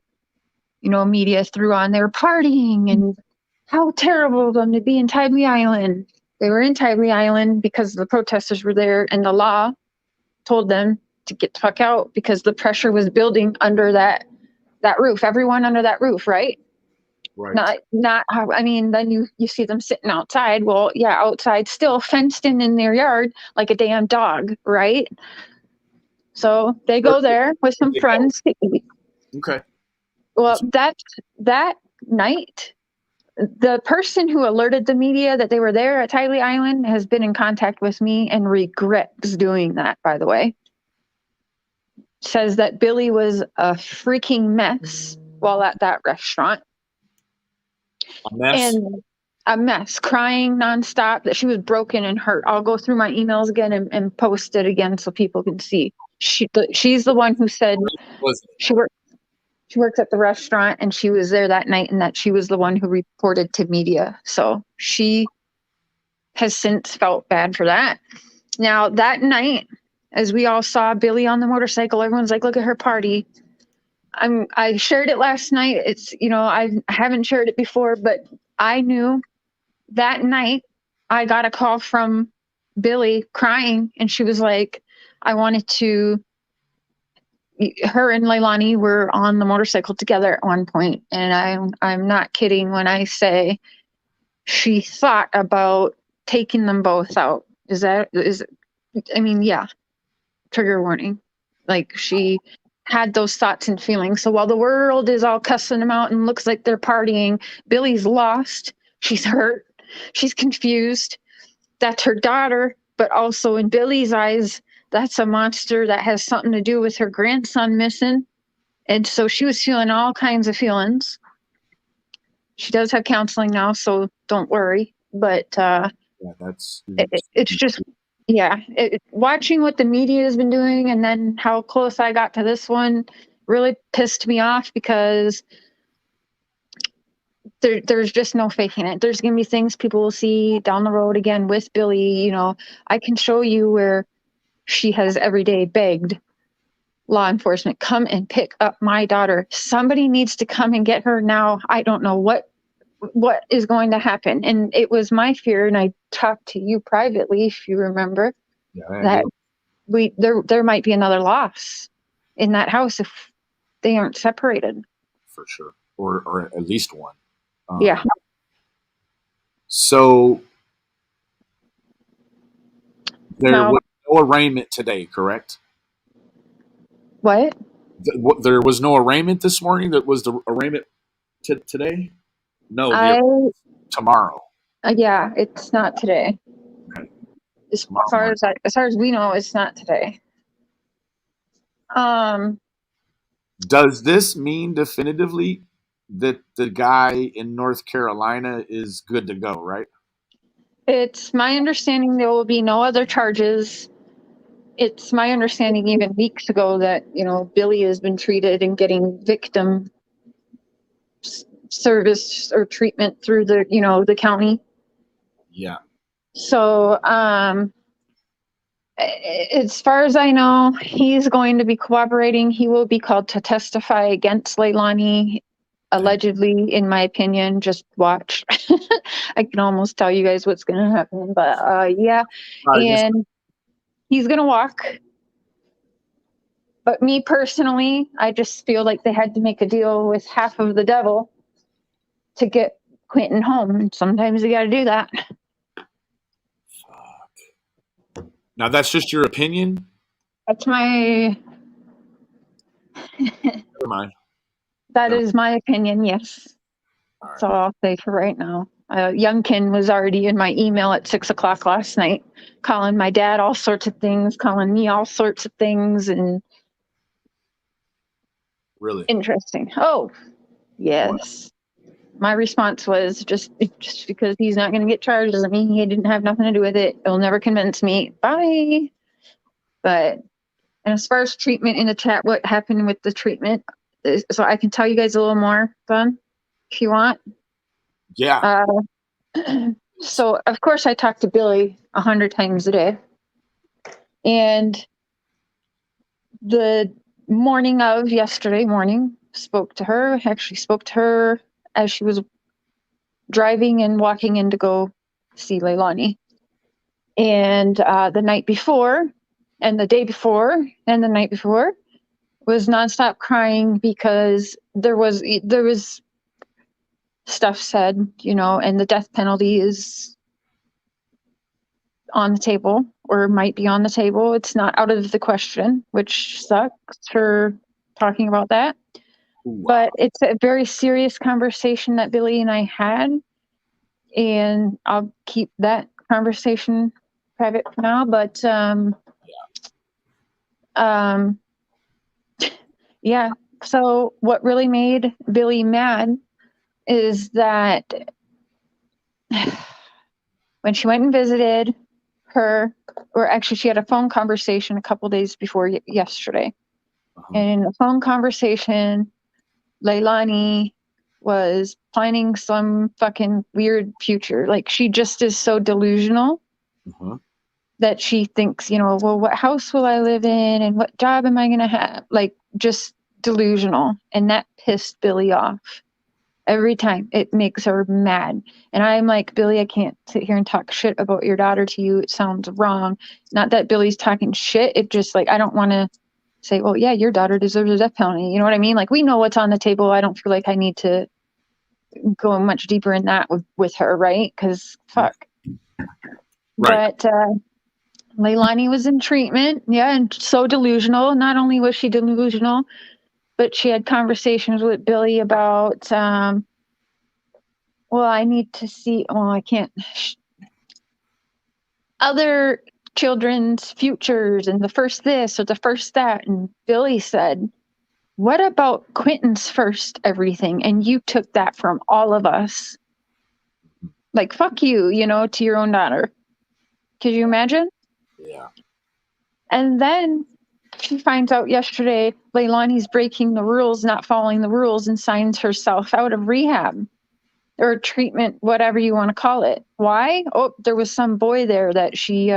media threw on they were partying and how terrible of them to be in Tybee Island. They were in Tybee Island because the protesters were there, and the law told them to get the fuck out because the pressure was building under that roof. Everyone under that roof, right? Right. Not how. I mean, then you see them sitting outside. Well, yeah, outside, still fenced in their yard like a damn dog, right? So they go there with some friends to eat. Okay. Well, that night, the person who alerted the media that they were there at Tybee Island has been in contact with me and regrets doing that, by the way. Says that Billy was a freaking mess while at that restaurant. A mess. And a mess, crying nonstop, that she was broken and hurt. I'll go through my emails again and post it again so people can see. She's the one who said she works at the restaurant and she was there that night, and that she was the one who reported to media. So she has since felt bad for that. Now that night, as we all saw Billy on the motorcycle, everyone's like, look at her party. I shared it last night. It's, I haven't shared it before, but I knew that night I got a call from Billy crying, and she was like, I wanted to, her and Leilani were on the motorcycle together at one point, and I'm not kidding when I say she thought about taking them both out. I mean, yeah, trigger warning. Like, she had those thoughts and feelings. So while the world is all cussing them out and looks like they're partying, Billy's lost. She's hurt. She's confused. That's her daughter, but also in Billy's eyes, that's a monster that has something to do with her grandson missing. And so she was feeling all kinds of feelings. She does have counseling now, so don't worry. But Yeah, it's just, yeah, watching what the media has been doing and then how close I got to this one really pissed me off, because there's just no faking it. There's going to be things people will see down the road again with Billy. I can show you where she has every day begged law enforcement, come and pick up my daughter. Somebody needs to come and get her now. I don't know what is going to happen. And it was my fear, and I talked to you privately, if you remember, that there might be another loss in that house if they aren't separated. For sure, or at least one. Yeah. So there was no arraignment today, correct? What? There was no arraignment this morning. That was the arraignment today. No, tomorrow. Yeah, it's not today. Okay. As far as we know, it's not today. Does this mean definitively that the guy in North Carolina is good to go, right? It's my understanding there will be no other charges. It's my understanding even weeks ago that, Billy has been treated and getting victim service or treatment through the county. Yeah. So, as far as I know, he's going to be cooperating. He will be called to testify against Leilani, allegedly, in my opinion. Just watch. I can almost tell you guys what's going to happen, but yeah. And he's going to walk. But me personally, I just feel like they had to make a deal with half of the devil to get Quinton home. And sometimes you got to do that. Fuck. Now, that's just your opinion? That's my... Never mind. That is my opinion, yes. All right. That's all I'll say for right now. Youngkin was already in my email at 6:00 last night, calling my dad all sorts of things, calling me all sorts of things, and really interesting. Oh, yes. My response was just because he's not going to get charged doesn't mean he didn't have nothing to do with it. It'll never convince me. Bye. But and as far as treatment in the chat, what happened with the treatment? So I can tell you guys a little more, Bun, if you want. Yeah. So of course I talk to Billy 100 times a day, and the morning of yesterday morning spoke to her as she was driving and walking in to go see Leilani. And the night before and the day before and the night before was nonstop crying because there was stuff said, and the death penalty is on the table or might be on the table. It's not out of the question, which sucks for talking about that. Wow. But it's a very serious conversation that Billy and I had, and I'll keep that conversation private for now. But yeah. So what really made Billy mad is that when she went and visited her, or actually she had a phone conversation a couple days before yesterday. And in the phone conversation, Leilani was planning some fucking weird future. Like, she just is so delusional that she thinks, well, what house will I live in and what job am I going to have? Like, just delusional. And that pissed Billy off. Every time. It makes her mad. And I'm like, Billy, I can't sit here and talk shit about your daughter to you. It sounds wrong. Not that Billy's talking shit. It just, like, I don't want to say, well, yeah, your daughter deserves a death penalty. You know what I mean? Like, we know what's on the table. I don't feel like I need to go much deeper in that with her, right? Because fuck. Right. But Leilani was in treatment. Yeah, and so delusional. Not only was she delusional, but she had conversations with Billy about, well, I need to see, I can't, other children's futures and the first this or the first that. And Billy said, what about Quinton's first everything? And you took that from all of us. Like, fuck you, to your own daughter. Could you imagine? Yeah. And then she finds out yesterday Leilani's breaking the rules, not following the rules, and signs herself out of rehab or treatment, whatever you want to call it. Why? Oh, there was some boy there that she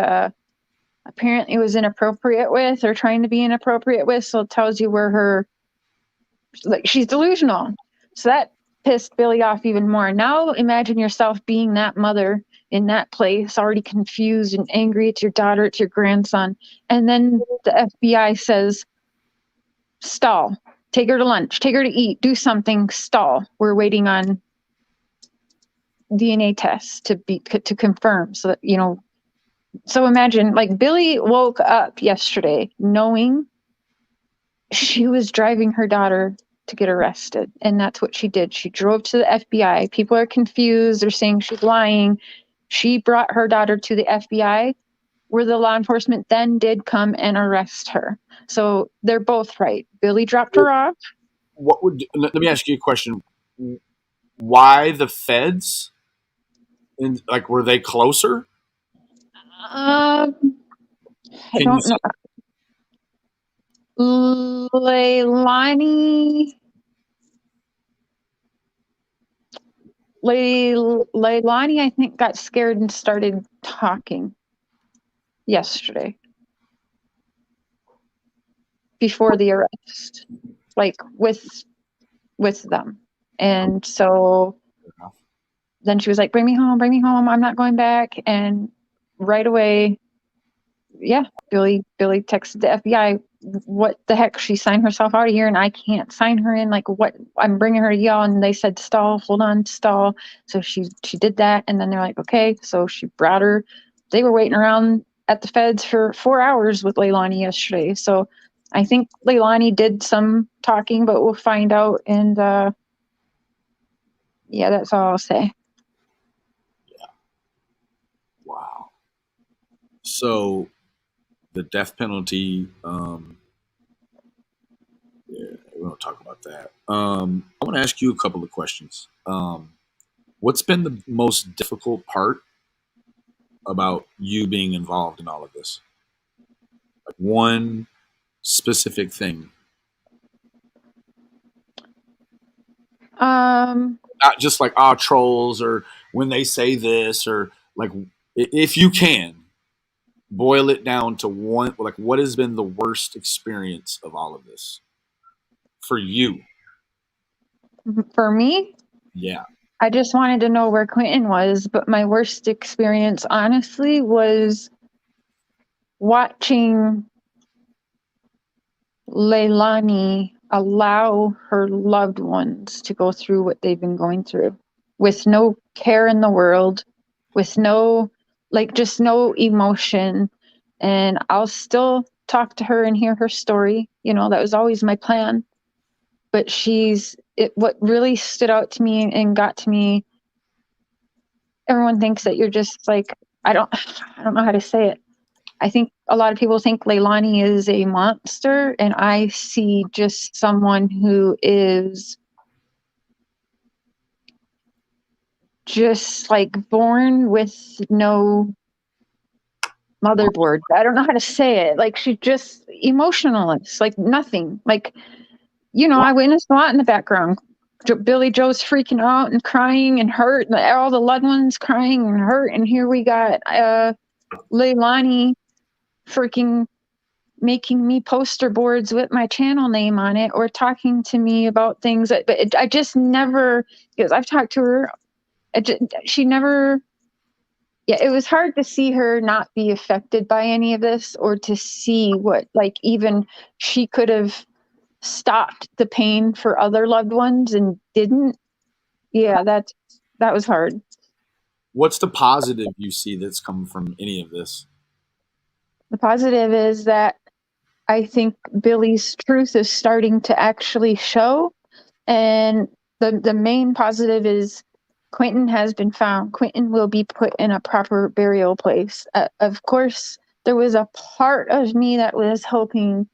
apparently was inappropriate with or trying to be inappropriate with. So it tells you where she's delusional. So that pissed Billy off even more. Now imagine yourself being that mother in that place, already confused and angry. It's your daughter, it's your grandson. And then the FBI says, stall, take her to lunch, take her to eat, do something, stall. We're waiting on DNA tests to confirm. So that, so imagine, like, Billy woke up yesterday knowing she was driving her daughter to get arrested. And that's what she did. She drove to the FBI. People are confused. They're saying she's lying. She brought her daughter to the FBI, where the law enforcement then did come and arrest her. So they're both right. Billy dropped her off. Let me ask you a question. Why the feds? And like, were they closer? I Can you don't say? know. Leilani, Leilani, I think got scared and started talking yesterday before the arrest, like with them, and so then she was like, bring me home, I'm not going back. And right away, yeah, Billy texted the FBI, what the heck, she signed herself out of here and I can't sign her in, like, what, I'm bringing her to y'all. And they said stall, hold on, stall. So she did that, and then they're like, okay. So she brought her. They were waiting around at the feds for 4 hours with Leilani yesterday. So I think Leilani did some talking, but we'll find out. And yeah, that's all I'll say. Wow. So the death penalty. Yeah, we don't talk about that. I want to ask you a couple of questions. What's been the most difficult part about you being involved in all of this? Like one specific thing, Um, not just like trolls or when they say this, or like, if you can boil it down to one, like, what has been the worst experience of all of this for you? for me, Yeah. I just wanted to know where Quinton was, but my worst experience, honestly, was watching Leilani allow her loved ones to go through what they've been going through with no care in the world, with no, like, just no emotion. And I'll still talk to her and hear her story. You know, that was always my plan. But what really stood out to me and got to me, everyone thinks that you're just like, I don't know how to say it. I think a lot of people think Leilani is a monster, and I see just someone who is just like born with no motherboard. I don't know how to say it. Like, she's just emotionless, like nothing. Like, you know, I witnessed a lot in the background. Billy Joe's freaking out and crying and hurt, and all the loved ones crying and hurt. And here we got Leilani freaking making me poster boards with my channel name on it, or talking to me about things I just never, because I've talked to her, she never, yeah, it was hard to see her not be affected by any of this, or to see what, like, even she could have stopped the pain for other loved ones and didn't. Yeah, that was hard. What's the positive you see that's come from any of this? The positive is that I think Billy's truth is starting to actually show. And the main positive is Quinton has been found. Quinton will be put in a proper burial place. Of course, there was a part of me that was hoping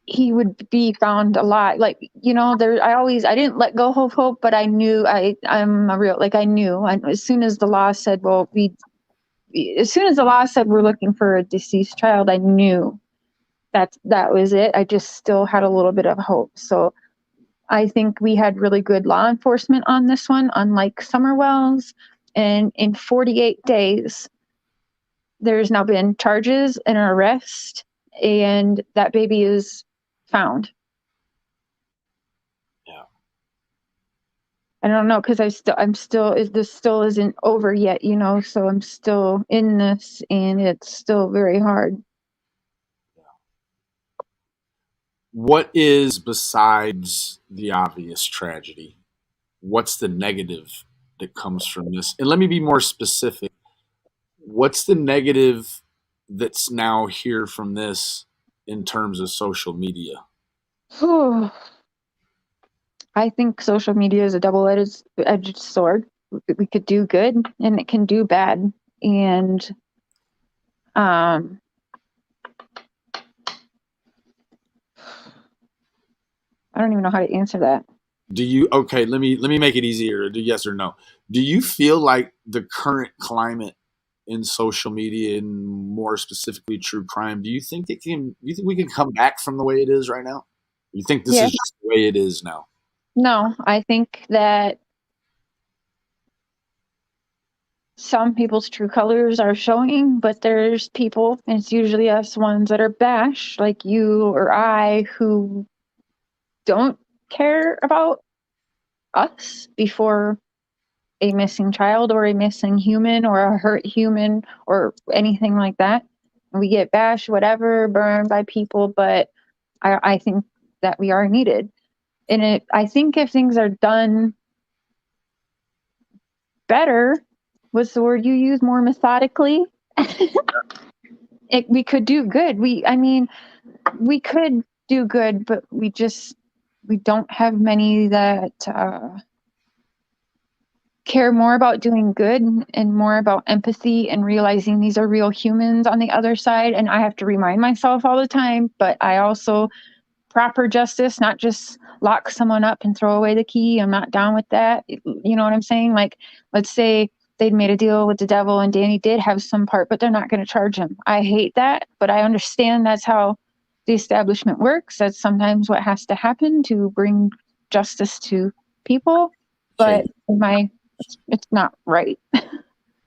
he would be found alive. Like, you know, I didn't let go of hope, but I knew I'm a real, like, I knew. As soon as the law said, as soon as the law said we're looking for a deceased child, I knew that was it. I just still had a little bit of hope. So I think we had really good law enforcement on this one, unlike Summerwell's. And in 48 days, there's now been charges and an arrest, and that baby is found. Yeah. I don't know, because this still isn't over yet, you know, so I'm still in this, and it's still very hard. What is, besides the obvious tragedy, what's the negative that comes from this? And let me be more specific. What's the negative that's now here from this in terms of social media? I think social media is a double-edged sword. We could do good and it can do bad. And I don't even know how to answer that. Do you, okay, let me make it easier. Do yes or no. Do you feel like the current climate in social media and more specifically true crime, do you think we can come back from the way it is right now? You think this Yeah. is just the way it is now? No, I think that some people's true colors are showing, but there's people, and it's usually us ones that are bashed, like you or I, who don't care about us before a missing child or a missing human or a hurt human or anything like that. We get bashed, whatever, burned by people, but I think that we are needed. And I think if things are done better, what's the word you use, more methodically, we could do good. I mean, we could do good, but we don't have many that care more about doing good and more about empathy and realizing these are real humans on the other side. And I have to remind myself all the time, but I also proper justice, not just lock someone up and throw away the key. I'm not down with that. You know what I'm saying? Like, let's say they'd made a deal with the devil and Danny did have some part, but they're not going to charge him. I hate that, but I understand that's how the establishment works. That's sometimes what has to happen to bring justice to people. Okay. But it's not right.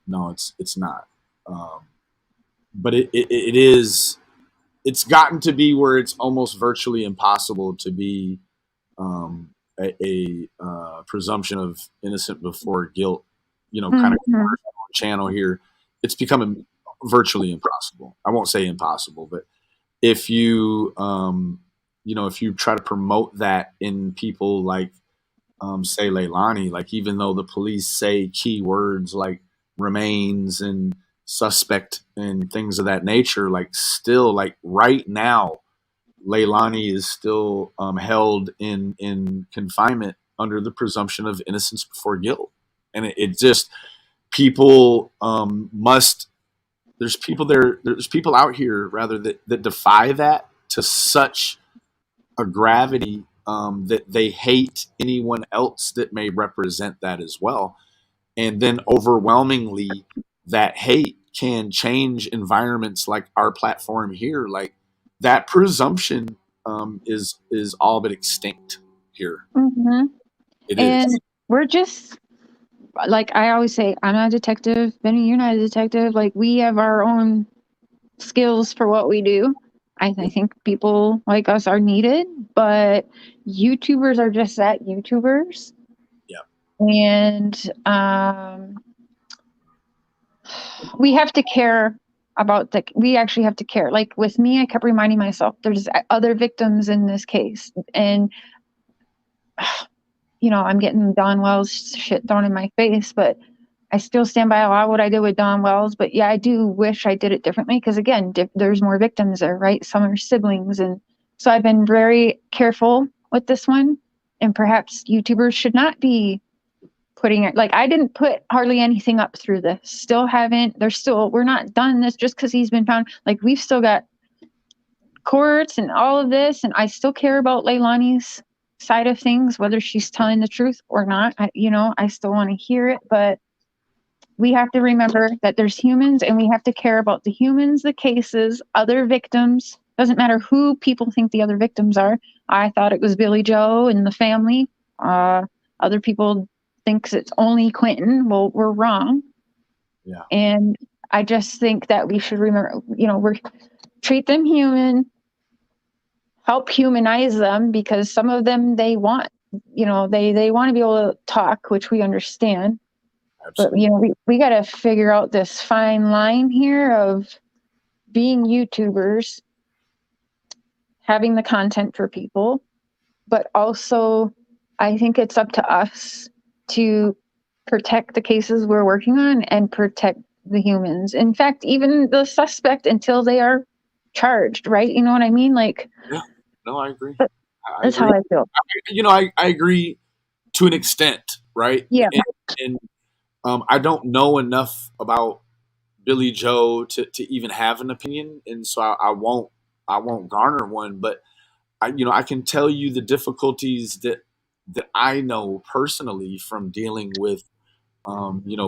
No, it's not. But it is. It's gotten to be where it's almost virtually impossible to be a presumption of innocent before guilt. You know, kind of Mhm. channel here. It's becoming virtually impossible. I won't say impossible, but if you if you try to promote that in people like say Leilani, like even though the police say key words like remains and suspect and things of that nature, like still like right now, Leilani is still held in confinement under the presumption of innocence before guilt, and it just people must. There's people there. There's people out here rather that defy that to such a gravity that they hate anyone else that may represent that as well. And then overwhelmingly, that hate can change environments like our platform here. Like that presumption is all but extinct here. Mhm. It is. And we're just, like I always say, I'm not a detective. Benny, you're not a detective. Like, we have our own skills for what we do. I think people like us are needed, but YouTubers are just that, YouTubers. Yeah. And we have to care about we actually have to care. Like with me, I kept reminding myself there's other victims in this case. And, I'm getting Don Wells shit thrown in my face, but I still stand by a lot of what I did with Don Wells. But yeah, I do wish I did it differently because, again, there's more victims there, right? Some are siblings. And so I've been very careful with this one. And perhaps YouTubers should not be putting it, like, I didn't put hardly anything up through this. Still haven't. We're not done this just because he's been found. Like, we've still got courts and all of this. And I still care about Leilani's side of things, whether she's telling the truth or not. I still want to hear it, but we have to remember that there's humans and we have to care about the humans, the cases, other victims. Doesn't matter who people think the other victims are. I thought it was Billy Joe and the family. Other people thinks it's only Quinton. Well, we're wrong. Yeah. And I just think that we should remember, we're treat them human, help humanize them, because some of them, they want, they want to be able to talk, which we understand. Absolutely. But we got to figure out this fine line here of being YouTubers, having the content for people, but also I think it's up to us to protect the cases we're working on and protect the humans. In fact, even the suspect until they are charged, right? You know what I mean? Like, Yeah. No, I agree. I that's agree. how I feel. I agree to an extent, right? Yeah. And I don't know enough about Billy Joe to even have an opinion, and so I won't garner one. But I can tell you the difficulties that I know personally from dealing with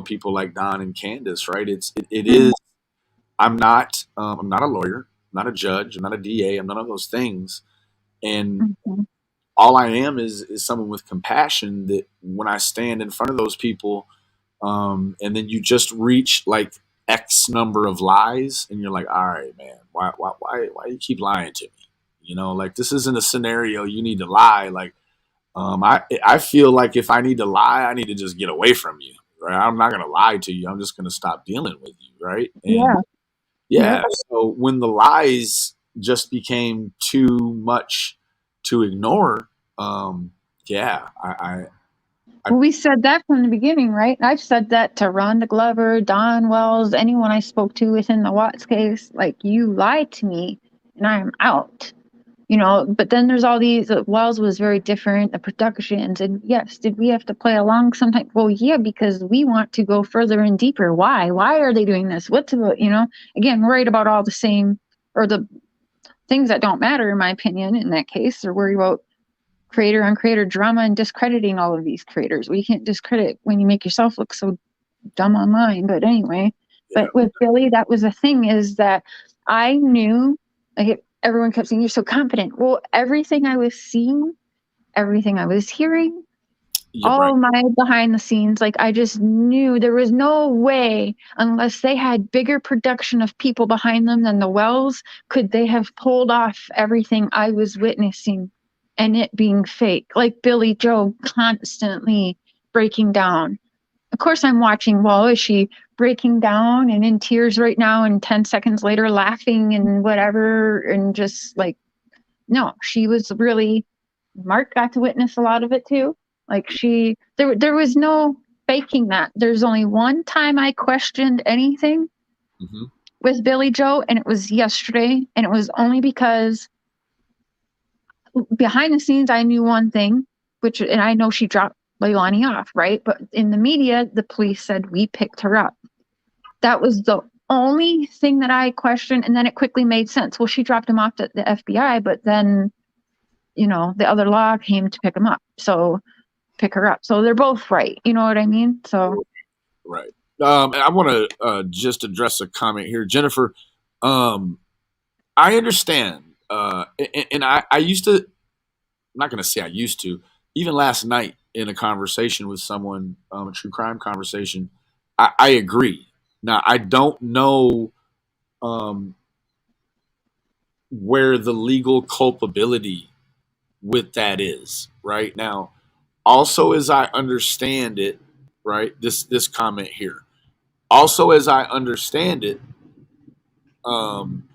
people like Don and Candace, right? It is. I'm not a lawyer, I'm not a judge, I'm not a DA, I'm none of those things. And Mhm. all I am is someone with compassion that when I stand in front of those people, and then you just reach like X number of lies, and you're like, all right, man, why you keep lying to me? Like this isn't a scenario you need to lie. Like, I feel like if I need to lie, I need to just get away from you, right? I'm not gonna lie to you. I'm just gonna stop dealing with you, right? And Yeah. yeah, Yep. so when the lies just became too much to ignore, yeah, I We said that from the beginning, right? I've said that to Rhonda Glover, Don Wells, anyone I spoke to within the Watts case. Like, you lied to me and I'm out. But then there's all these, Wells was very different, the productions. And yes, did we have to play along sometimes? Well, yeah, because we want to go further and deeper. Why? Why are they doing this? What's about, again, worried about all the same, or the things that don't matter, in my opinion, in that case. They're worried about creator on creator drama and discrediting all of these creators. We can't discredit when you make yourself look so dumb online. But anyway, yeah, but with Billy, that was the thing, is that I knew, like, everyone kept saying, you're so confident. Well, everything I was seeing, everything I was hearing, you're right. all my behind the scenes, like, I just knew there was no way, unless they had bigger production of people behind them than the Wells, could they have pulled off everything I was witnessing and it being fake. Like Billy Joe constantly breaking down. Of course, I'm watching, well, is she breaking down and in tears right now, and 10 seconds later laughing and whatever, and just like, no, she was really, Mark got to witness a lot of it too. Like, there was no faking that. There's only one time I questioned anything Hmm. with Billy Joe, and it was yesterday, and it was only because behind the scenes I knew one thing, and I know she dropped Leilani off, right? But in the media, the police said we picked her up. That was the only thing that I questioned, and then it quickly made sense. Well, she dropped him off at the FBI, but then the other law came to pick him up. So pick her up. So they're both right. You know what I mean? So Right. And I want to just address a comment here, Jennifer. I understand, and I used to. I'm not going to say I used to. Even last night in a conversation with someone, a true crime conversation, I agree. Now I don't know um, where the legal culpability with that is right now. Also, as I understand it, right, this comment here. Also, as I understand it, um,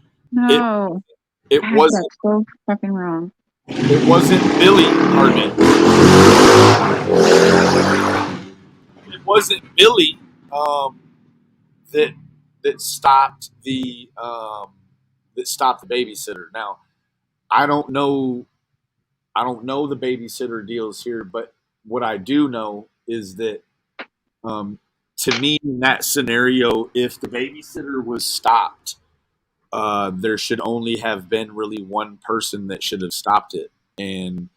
it no, it God, wasn't that's so fucking wrong. it wasn't Billy. Pardon me. It wasn't Billy um, that that stopped the babysitter. Now, I don't know. I don't know the babysitter deals here, but what I do know is that um, to me, in that scenario, if the babysitter was stopped, there should only have been really one person that should have stopped it. And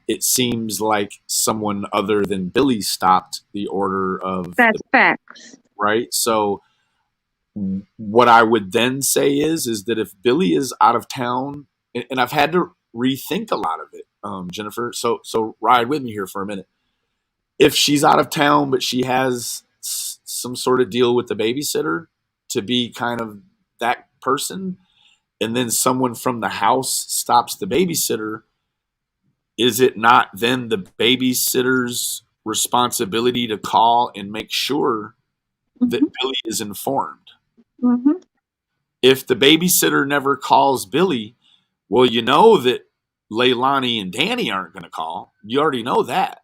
it seems like someone other than Billy stopped the order of the That's facts. right. So what I would then say is that if Billy is out of town, and I've had to rethink a lot of it, Jennifer. So ride with me here for a minute. If she's out of town, but she has some sort of deal with the babysitter to be kind of that person, and then someone from the house stops the babysitter, is it not then the babysitter's responsibility to call and make sure that Hmm. Billy is informed? Hmm. If the babysitter never calls Billy, well, you know that Leilani and Danny aren't going to call. You already know that.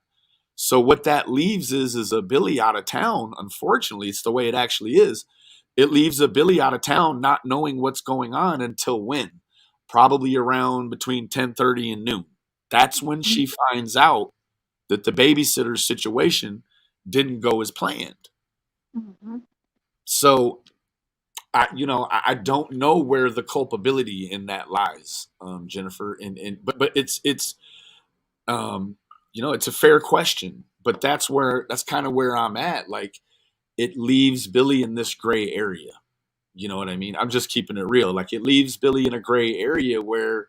So what that leaves is a Billy out of town. Unfortunately, it's the way it actually is. It leaves a Billy out of town not knowing what's going on until when? Probably around between 10:30 and noon. That's when she finds out that the babysitter situation didn't go as planned. Hmm. So I don't know where the culpability in that lies, Jennifer. And but it's it's a fair question but that's kind of where I'm at. Like, it leaves Billy in this gray area. You know what I mean? I'm just keeping it real. Like, it leaves Billy in a gray area where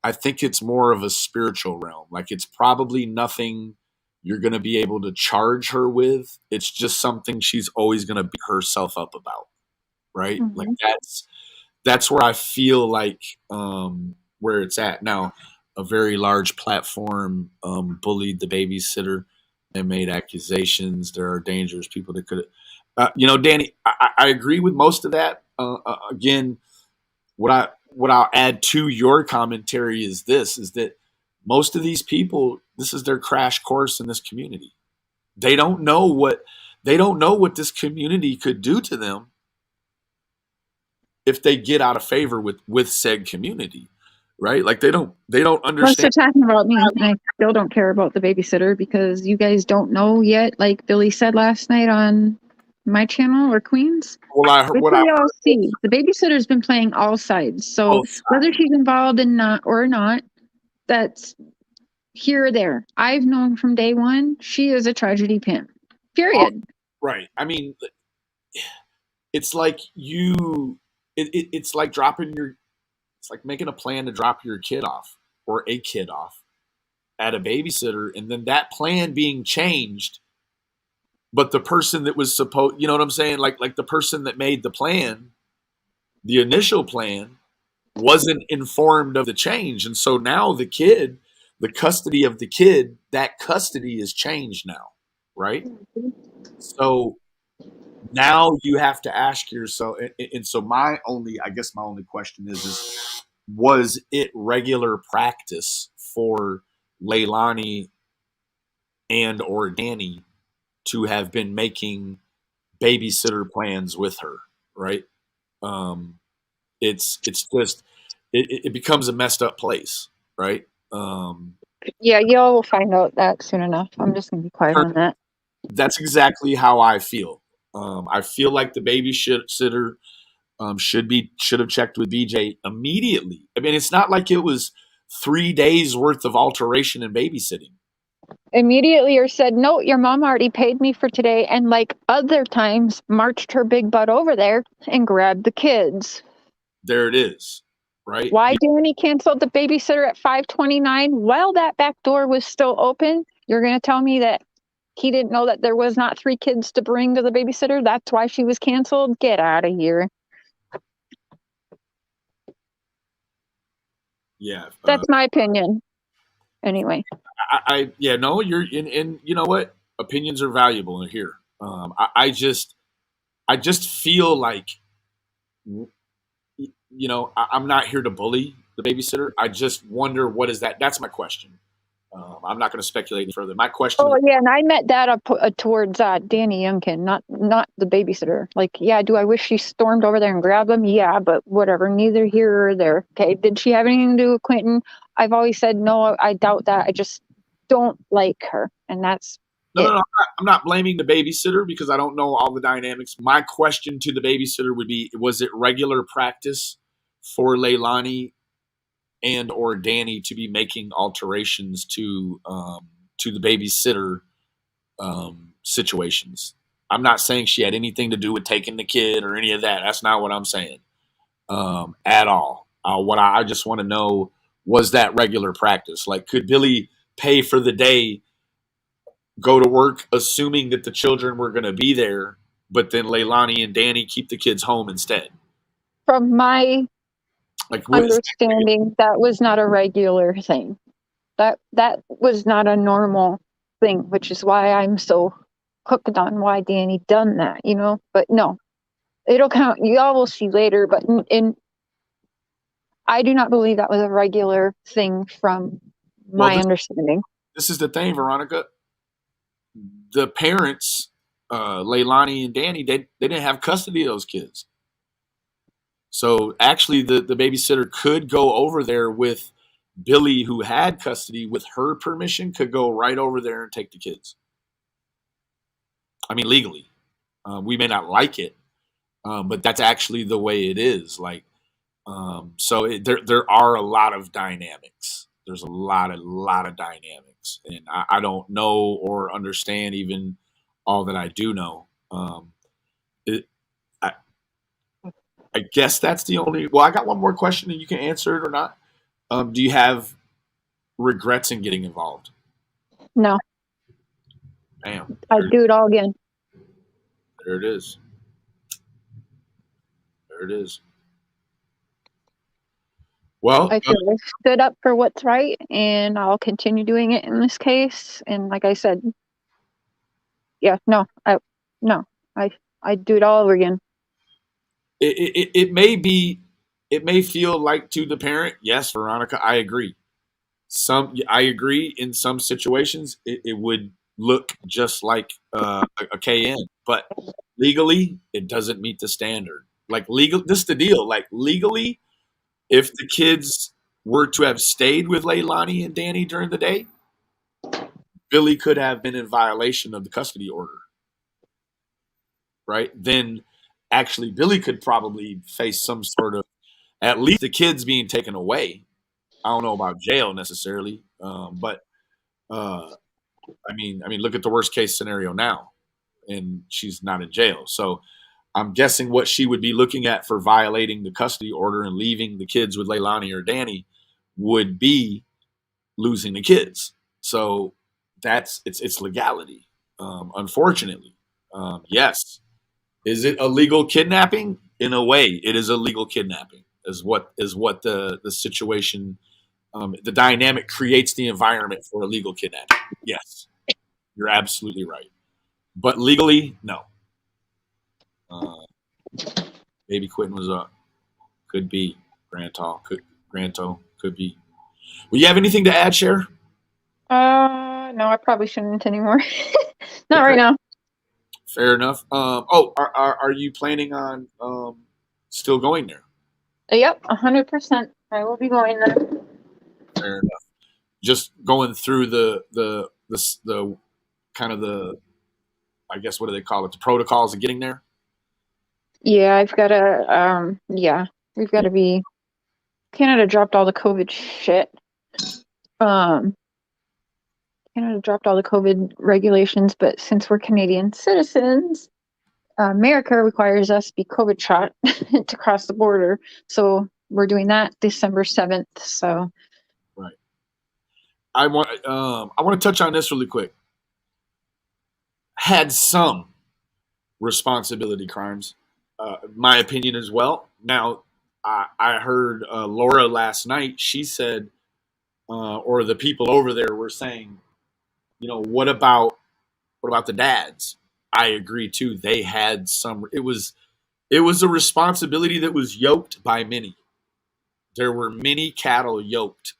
I think it's more of a spiritual realm. Like, it's probably nothing you're going to be able to charge her with. It's just something she's always going to beat herself up about. Right? Like, that's where I feel like where it's at now. A very large platform bullied the babysitter and made accusations. There are dangerous people that could, Danny. I agree with most of that. Again, what I'll add to your commentary is that most of these people, this is their crash course in this community. They don't know what this community could do to them if they get out of favor with said community, right? Like, they don't Plus, they're understand. talking about me, and I still don't care about the babysitter because you guys don't know yet. Like Billy said last night on my channel or Queen's. Well, I heard Wait what till I y'all see. The babysitter's been playing all sides. So both whether she's involved in not or not, that's here or there. I've known from day one she is a tragedy pimp. Period. right. I mean, it's like it's like it's like making a plan to drop your kid off or a kid off at a babysitter, and then that plan being changed, but the person that was supposed, you know what I'm saying? Like the person that made the plan, the initial plan, wasn't informed of the change. And so now the custody of the kid, that custody is changed now, right? So now you have to ask yourself, and so my only question is was it regular practice for Leilani and or Danny to have been making babysitter plans with her, right? It's just it becomes a messed up place, right? Yeah, y'all will find out that soon enough. I'm just gonna be quiet on that. That's exactly how I feel. I feel like the babysitter should have checked with BJ immediately. I mean, it's not like it was 3 days worth of alteration and babysitting. Immediately or said, no, your mom already paid me for today, and like other times marched her big butt over there and grabbed the kids. There it is, right? Why Danny canceled the babysitter at 5:29 while that back door was still open? You're going to tell me that he didn't know that there was not 3 kids to bring to the babysitter? That's why she was canceled? Get out of here. Yeah. That's my opinion. Anyway. No, you're in, you know what? Opinions are valuable in here. I just feel like, I'm not here to bully the babysitter. I just wonder what is that? That's my question. I'm not going to speculate any further. My question. Oh yeah, and I met that up towards Danny Youngkin, not the babysitter. Like, yeah, do I wish she stormed over there and grabbed them? Yeah, but whatever. Neither here or there. Okay, did she have anything to do with Quinton? I've always said no. I doubt that. I just don't like her, and that's No. I'm not blaming the babysitter because I don't know all the dynamics. My question to the babysitter would be: was it regular practice for Leilani and or Danny to be making alterations to the babysitter situations? I'm not saying she had anything to do with taking the kid or any of that. That's not what I'm saying at all. What I just want to know, was that regular practice? Like, could Billy pay for the day, go to work, assuming that the children were going to be there, but then Leilani and Danny keep the kids home instead? from my understanding, that was not a regular thing. That was not a normal thing, which is why I'm so hooked on why Danny done that, But no, it'll count. Y'all will see later. But I do not believe that was a regular thing from my understanding. This is the thing, Veronica. The parents, Leilani and Danny, they didn't have custody of those kids. So actually, the babysitter could go over there with Billy, who had custody, with her permission, could go right over there and take the kids. I mean, legally. We may not like it, but that's actually the way it is. Like, so there are a lot of dynamics. There's a lot of dynamics. things, and I don't know or understand even all that I do know. It, I, I guess that's the only. Well, I got one more question, and you can answer it or not. Do you have regrets in getting involved? No, Bam. I'd do it all again. There it is. There it is. Well, I feel I stood up for what's right, and I'll continue doing it in this case. And like I said, yeah, no, I, I'd do it all over again. it may be, it may feel like to the parent, yes, Veronica, I agree. I agree. In some situations, it would look just like a KN, but legally, it doesn't meet the standard. Like legal, this is the deal. Like legally, if the kids were to have stayed with Leilani and Danny during the day, Billy could have been in violation of the custody order, right? Then actually, Billy could probably face some sort of, at least the kids being taken away. I don't know about jail necessarily, but uh, I mean, look at the worst case scenario now, and she's not in jail. So I'm guessing what she would be looking at for violating the custody order and leaving the kids with Leilani or Danny would be losing the kids. So that's it's legality. Unfortunately, yes. Is it a legal kidnapping? In a way, it is a legal kidnapping. Is what the situation, the dynamic creates the environment for a legal kidnapping. Yes, you're absolutely right. But legally, no. Maybe Quinton was up. Could be. Granto could be. Will you have anything to add, Cher? No, I probably shouldn't anymore. Not right now. Fair enough. Are you planning on still going there? Yep, 100%. I will be going there. Fair enough. Just going through the kind of the, I guess, what do they call it? The protocols of getting there. Yeah, I've got to. Yeah, we've got to be. Canada dropped all the COVID shit. Canada dropped all the COVID regulations, but since we're Canadian citizens, America requires us to be COVID shot to cross the border. So we're doing that December 7th. So right. I want to touch on this really quick. Had some responsibility crimes, my opinion as well. Now, I heard Laura last night. She said, or the people over there were saying, what about the dads? I agree too. They had some. It was a responsibility that was yoked by many. There were many cattle yoked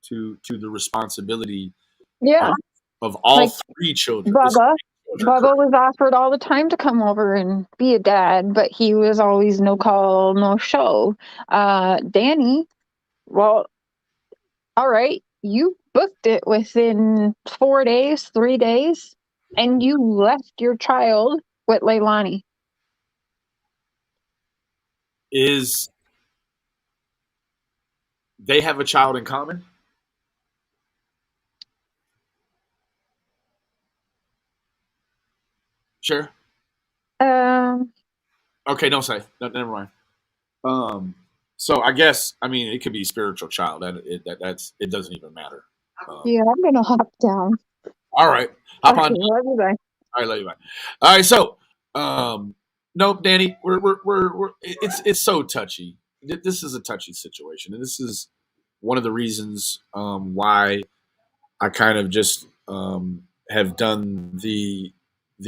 to the responsibility yeah, of all like three children. Bubba was offered all the time to come over and be a dad, but he was always no call, no show. Danny, well, all right, you booked it within 4 days, 3 days, and you left your child with Leilani. Is they have a child in common? Sure. Um, Okay, don't say. No, never mind. So I guess, I mean, it could be spiritual child. It doesn't even matter. yeah, I'm gonna hop down. All right, hop Okay, on. love you, bye. I love you. Bye. All right, so nope, Danny, we're it's so touchy. This is a touchy situation, and this is one of the reasons why I kind of just have done the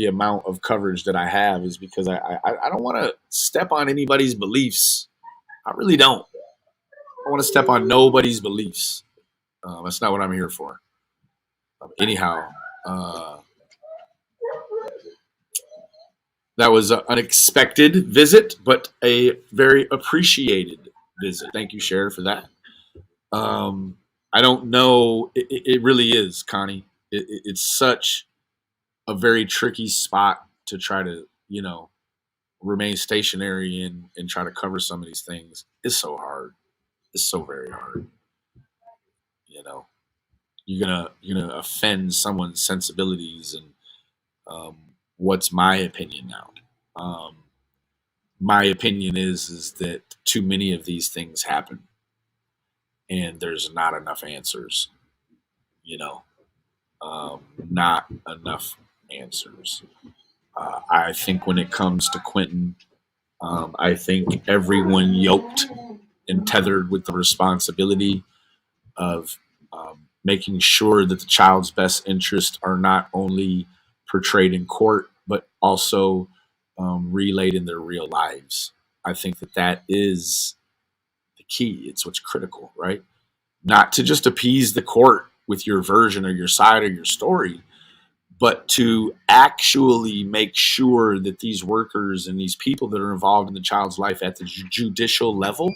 amount of coverage that I have, is because I don't want to step on anybody's beliefs. I really don't. I want to step on nobody's beliefs. That's not what I'm here for. Anyhow, that was an unexpected visit, but a very appreciated visit. Thank you, Sheriff, for that. I don't know. It really is, Connie. It's such a very tricky spot to try to, remain stationary and try to cover some of these things. It's so hard. It's so very hard. You know. you're gonna offend someone's sensibilities. And what's my opinion now? My opinion is that too many of these things happen, and there's not enough answers. You know, not enough answers. I think when it comes to Quinton, I think everyone yoked and tethered with the responsibility of making sure that the child's best interests are not only portrayed in court, but also relayed in their real lives. I think that that is the key. It's what's critical, right? Not to just appease the court with your version or your side or your story, but to actually make sure that these workers and these people that are involved in the child's life at the judicial level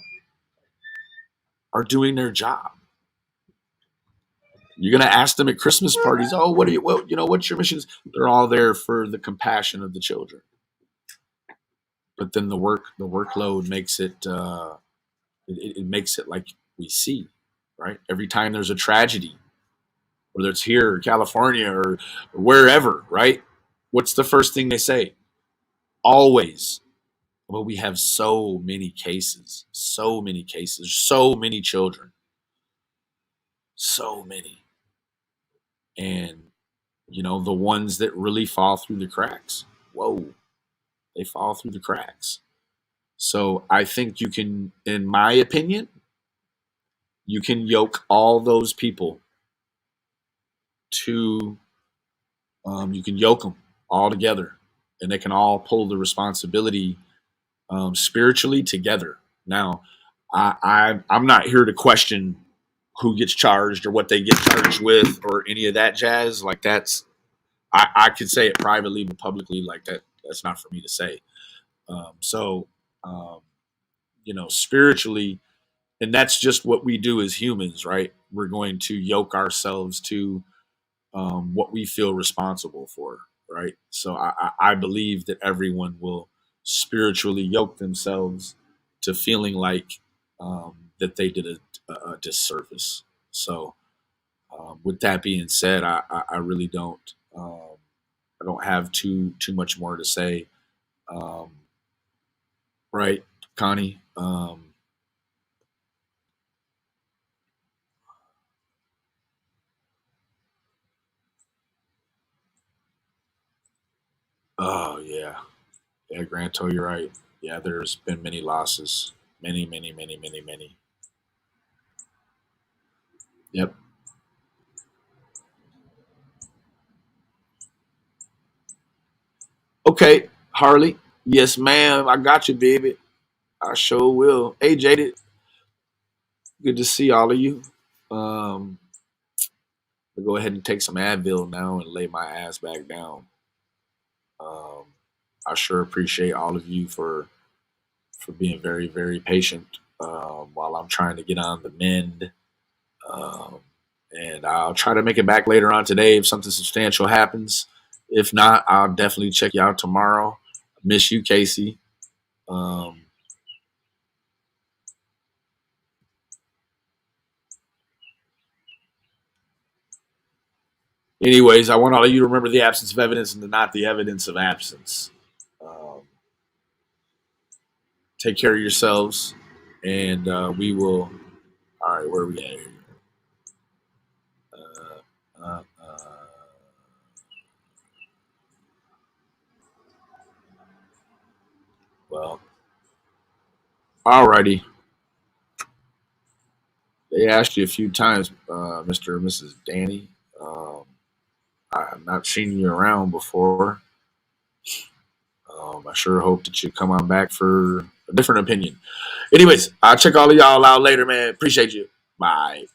are doing their job. You're going to ask them at Christmas parties, "Oh, what's your missions?" They're all there for the compassion of the children. But then the workload makes it, it makes it like we see, right? Every time there's a tragedy, whether it's here or California or wherever, right? What's the first thing they say? Always, well, we have so many cases, so many children, so many. And, the ones that really fall through the cracks, whoa, they fall through the cracks. So I think you can, in my opinion, you can yoke all those people to, you can yoke them all together, and they can all pull the responsibility spiritually together. Now, I'm not here to question who gets charged or what they get charged with or any of that jazz. Like I could say it privately, but publicly, like that's not for me to say. So, spiritually, and that's just what we do as humans, right? We're going to yoke ourselves to what we feel responsible for, right? So I believe that everyone will spiritually yoke themselves to feeling like that they did a disservice. So with that being said, I really don't I don't have too much more to say, um, right, Connie? Oh yeah, Granto, you're right. Yeah, there's been many losses, many. Yep. Okay, Harley. Yes, ma'am. I got you, baby. I sure will. Hey, Jaded. Good to see all of you. I'll go ahead and take some Advil now and lay my ass back down. Um, I sure appreciate all of you for being very, very patient while I'm trying to get on the mend. Um, and I'll try to make it back later on today if something substantial happens. If not, I'll definitely check you out tomorrow. Miss you, Casey. Um, Anyways, I want all of you to remember the absence of evidence and not the evidence of absence. Um, Take care of yourselves, and we will. All right, where are we at here? Uh, uh, uh, well, alrighty. They asked you a few times, Mr. and Mrs. Danny. Um, I've not seen you around before. I sure hope that you come on back for a different opinion. Anyways, I'll check all of y'all out later, man. Appreciate you. Bye.